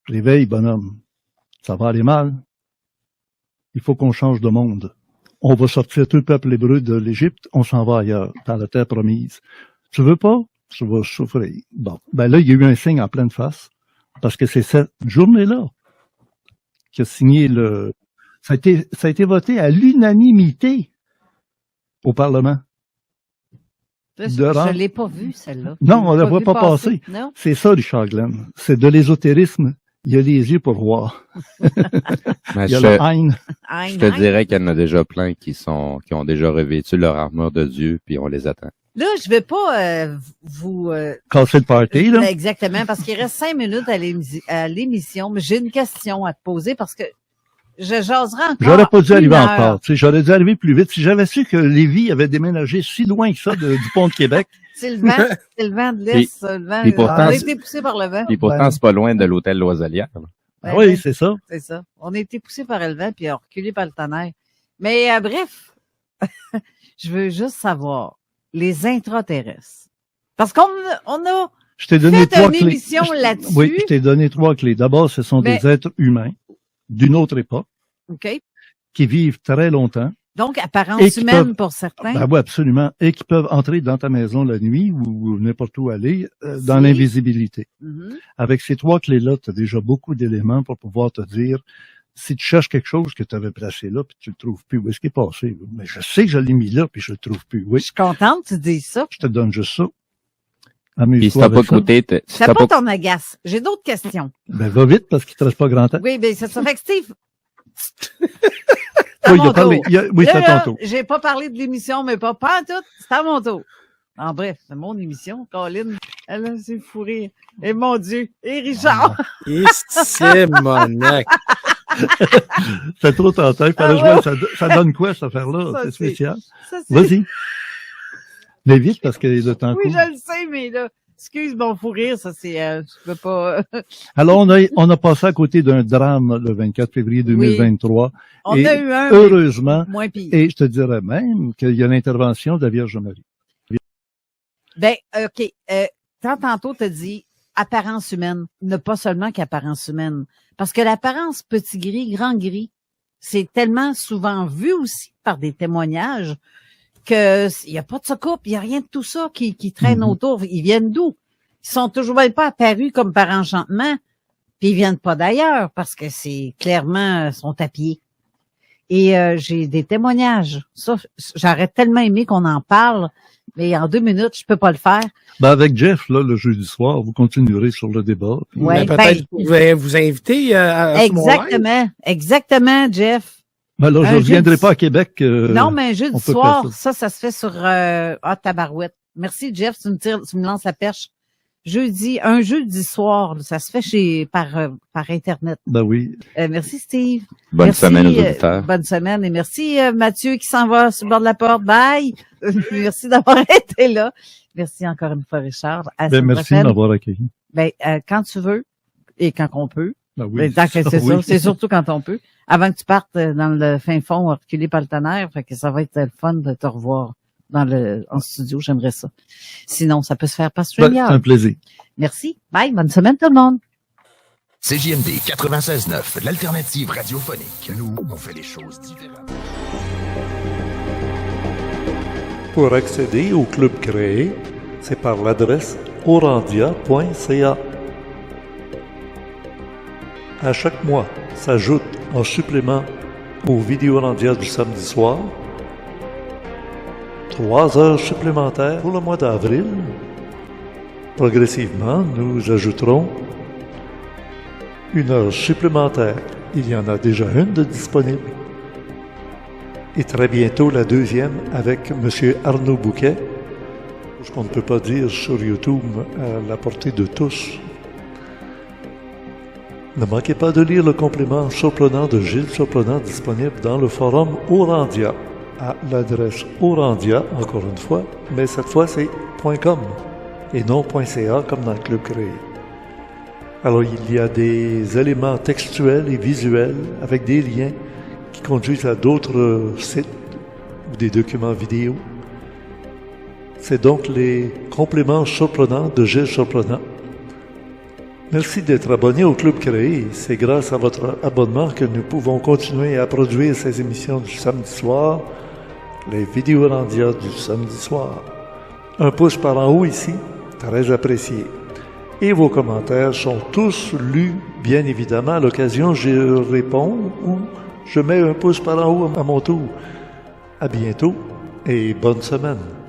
réveille, bonhomme. Ça va aller mal. Il faut qu'on change de monde. On va sortir tout le peuple hébreu de l'Égypte, on s'en va ailleurs, dans la terre promise. Tu veux pas? Tu vas souffrir. Bon. Ben là, il y a eu un signe en pleine face, parce que c'est cette journée-là qui a signé ça a été voté à l'unanimité au Parlement. Je ne l'ai pas vu, celle-là. Non, on ne la voit pas passer. C'est ça, Richard Glenn. C'est de l'ésotérisme. Il y a les yeux pour voir. Mais il y a la haine. Je te dirais qu'il y en a déjà plein qui ont déjà revêtu leur armure de Dieu, puis on les attend. Là, je vais pas vous... casser le party, là. Exactement, parce qu'il reste 5 minutes à l'émission, mais j'ai une question à te poser parce que je jaserai encore. J'aurais pas dû arriver en retard. Tu sais, j'aurais dû arriver plus vite. Si j'avais su que Lévis avait déménagé si loin que ça du pont de Québec. C'est le vent de l'Est, le vent. On a été poussé par le vent. Et pourtant, c'est pas loin de l'hôtel Loiselière. Ben, oui, c'est ça. C'est ça. On a été poussé par le vent puis reculé par le tonnerre. Mais bref, je veux juste savoir les intraterrestres. Parce qu'on a je t'ai donné fait une émission là-dessus. Oui, je t'ai donné 3 clés. D'abord, ce sont des êtres humains d'une autre époque, qui vivent très longtemps. Donc, apparence humaine pour certains. Ben oui, absolument. Et qui peuvent entrer dans ta maison la nuit ou n'importe où aller dans l'invisibilité. Mm-hmm. Avec ces 3 clés-là, tu as déjà beaucoup d'éléments pour pouvoir te dire si tu cherches quelque chose que tu avais placé là puis tu le trouves plus, où est-ce qu'il est passé? Mais je sais que je l'ai mis là puis je le trouve plus. Oui. Je suis contente que tu dises ça. Je te donne juste ça. Puis si t'as pas écouté, c'est pas ton agace. J'ai d'autres questions. Ben, va vite parce qu'il te reste pas grand temps. Oui, ben, c'est ça. Fait que Steve. Oui, il a parlé. Oui, c'est à ton tour. J'ai pas parlé de l'émission, mais pas en tout. C'est à mon tour. En bref, c'est mon émission. Colin, elle a c'est fou rire. Et mon Dieu. Et Richard. Et c'est monac. C'est trop tentant. Ça donne quoi, cette affaire-là? C'est spécial. Vas-y. Mais vite, parce que le temps court. Oui, je le sais, mais là, excuse mon fou rire, ça c'est, je peux pas. Alors, on a passé à côté d'un drame le 24 février 2023. Oui. On a eu un. Heureusement. Moins pire. Et je te dirais même qu'il y a l'intervention de la Vierge Marie. Ben, OK. Tantôt, t'as dit apparence humaine. Ne pas seulement qu'apparence humaine. Parce que l'apparence petit gris, grand gris, c'est tellement souvent vu aussi par des témoignages que il y a pas de soucoupe, il y a rien de tout ça qui traîne autour. Ils viennent d'où? Ils sont toujours même pas apparus comme par enchantement, puis ils viennent pas d'ailleurs parce que c'est clairement sont à pied. Et j'ai des témoignages. Ça, j'aurais tellement aimé qu'on en parle, mais en 2 minutes, je peux pas le faire. Ben avec Jeff, là, le jeudi soir, vous continuerez sur le débat. Ouais, peut-être vous pouvez vous inviter à exactement, Jeff. Ben là, je ne viendrai pas à Québec. Non, mais jeudi soir, ça se fait sur tabarouette. Merci, Jeff, tu me lances la perche. Un jeudi soir, ça se fait par Internet. Ben oui. Merci, Steve. Bonne semaine aux auditeurs. Bonne semaine. Et merci, Mathieu, qui s'en va sur le bord de la porte. Bye. Merci d'avoir été là. Merci encore une fois, Richard. Merci de m'avoir accueilli. Ben, quand tu veux et quand on peut. Ben oui, c'est surtout quand on peut. Avant que tu partes dans le fin fond, reculé par le tonnerre, fait que ça va être le fun de te revoir en studio. J'aimerais ça. Sinon, ça peut se faire par StreamYard. C'est un plaisir. Merci. Bye. Bonne semaine tout le monde. CJMD 96.9, l'alternative radiophonique. Nous, on fait les choses différemment. Pour accéder au club créé, c'est par l'adresse orandia.ca. À chaque mois, s'ajoute en supplément aux Vidéorandia du samedi soir, 3 heures supplémentaires pour le mois d'avril. Progressivement, nous ajouterons 1 heure supplémentaire. Il y en a déjà une de disponible. Et très bientôt la 2e avec M. Arnaud Bouquet, ce qu'on ne peut pas dire sur YouTube à la portée de tous. Ne manquez pas de lire le complément surprenant de Gilles Surprenant disponible dans le forum Orandia, à l'adresse Orandia, encore une fois, mais cette fois c'est .com et non .ca comme dans le Club Créé. Alors il y a des éléments textuels et visuels avec des liens qui conduisent à d'autres sites ou des documents vidéo. C'est donc les compléments surprenants de Gilles Surprenant. Merci d'être abonné au Club Créé. C'est grâce à votre abonnement que nous pouvons continuer à produire ces émissions du samedi soir, les Vidéorandia du samedi soir. Un pouce par en haut ici, très apprécié. Et vos commentaires sont tous lus, bien évidemment. À l'occasion, je réponds ou je mets un pouce par en haut à mon tour. À bientôt et bonne semaine.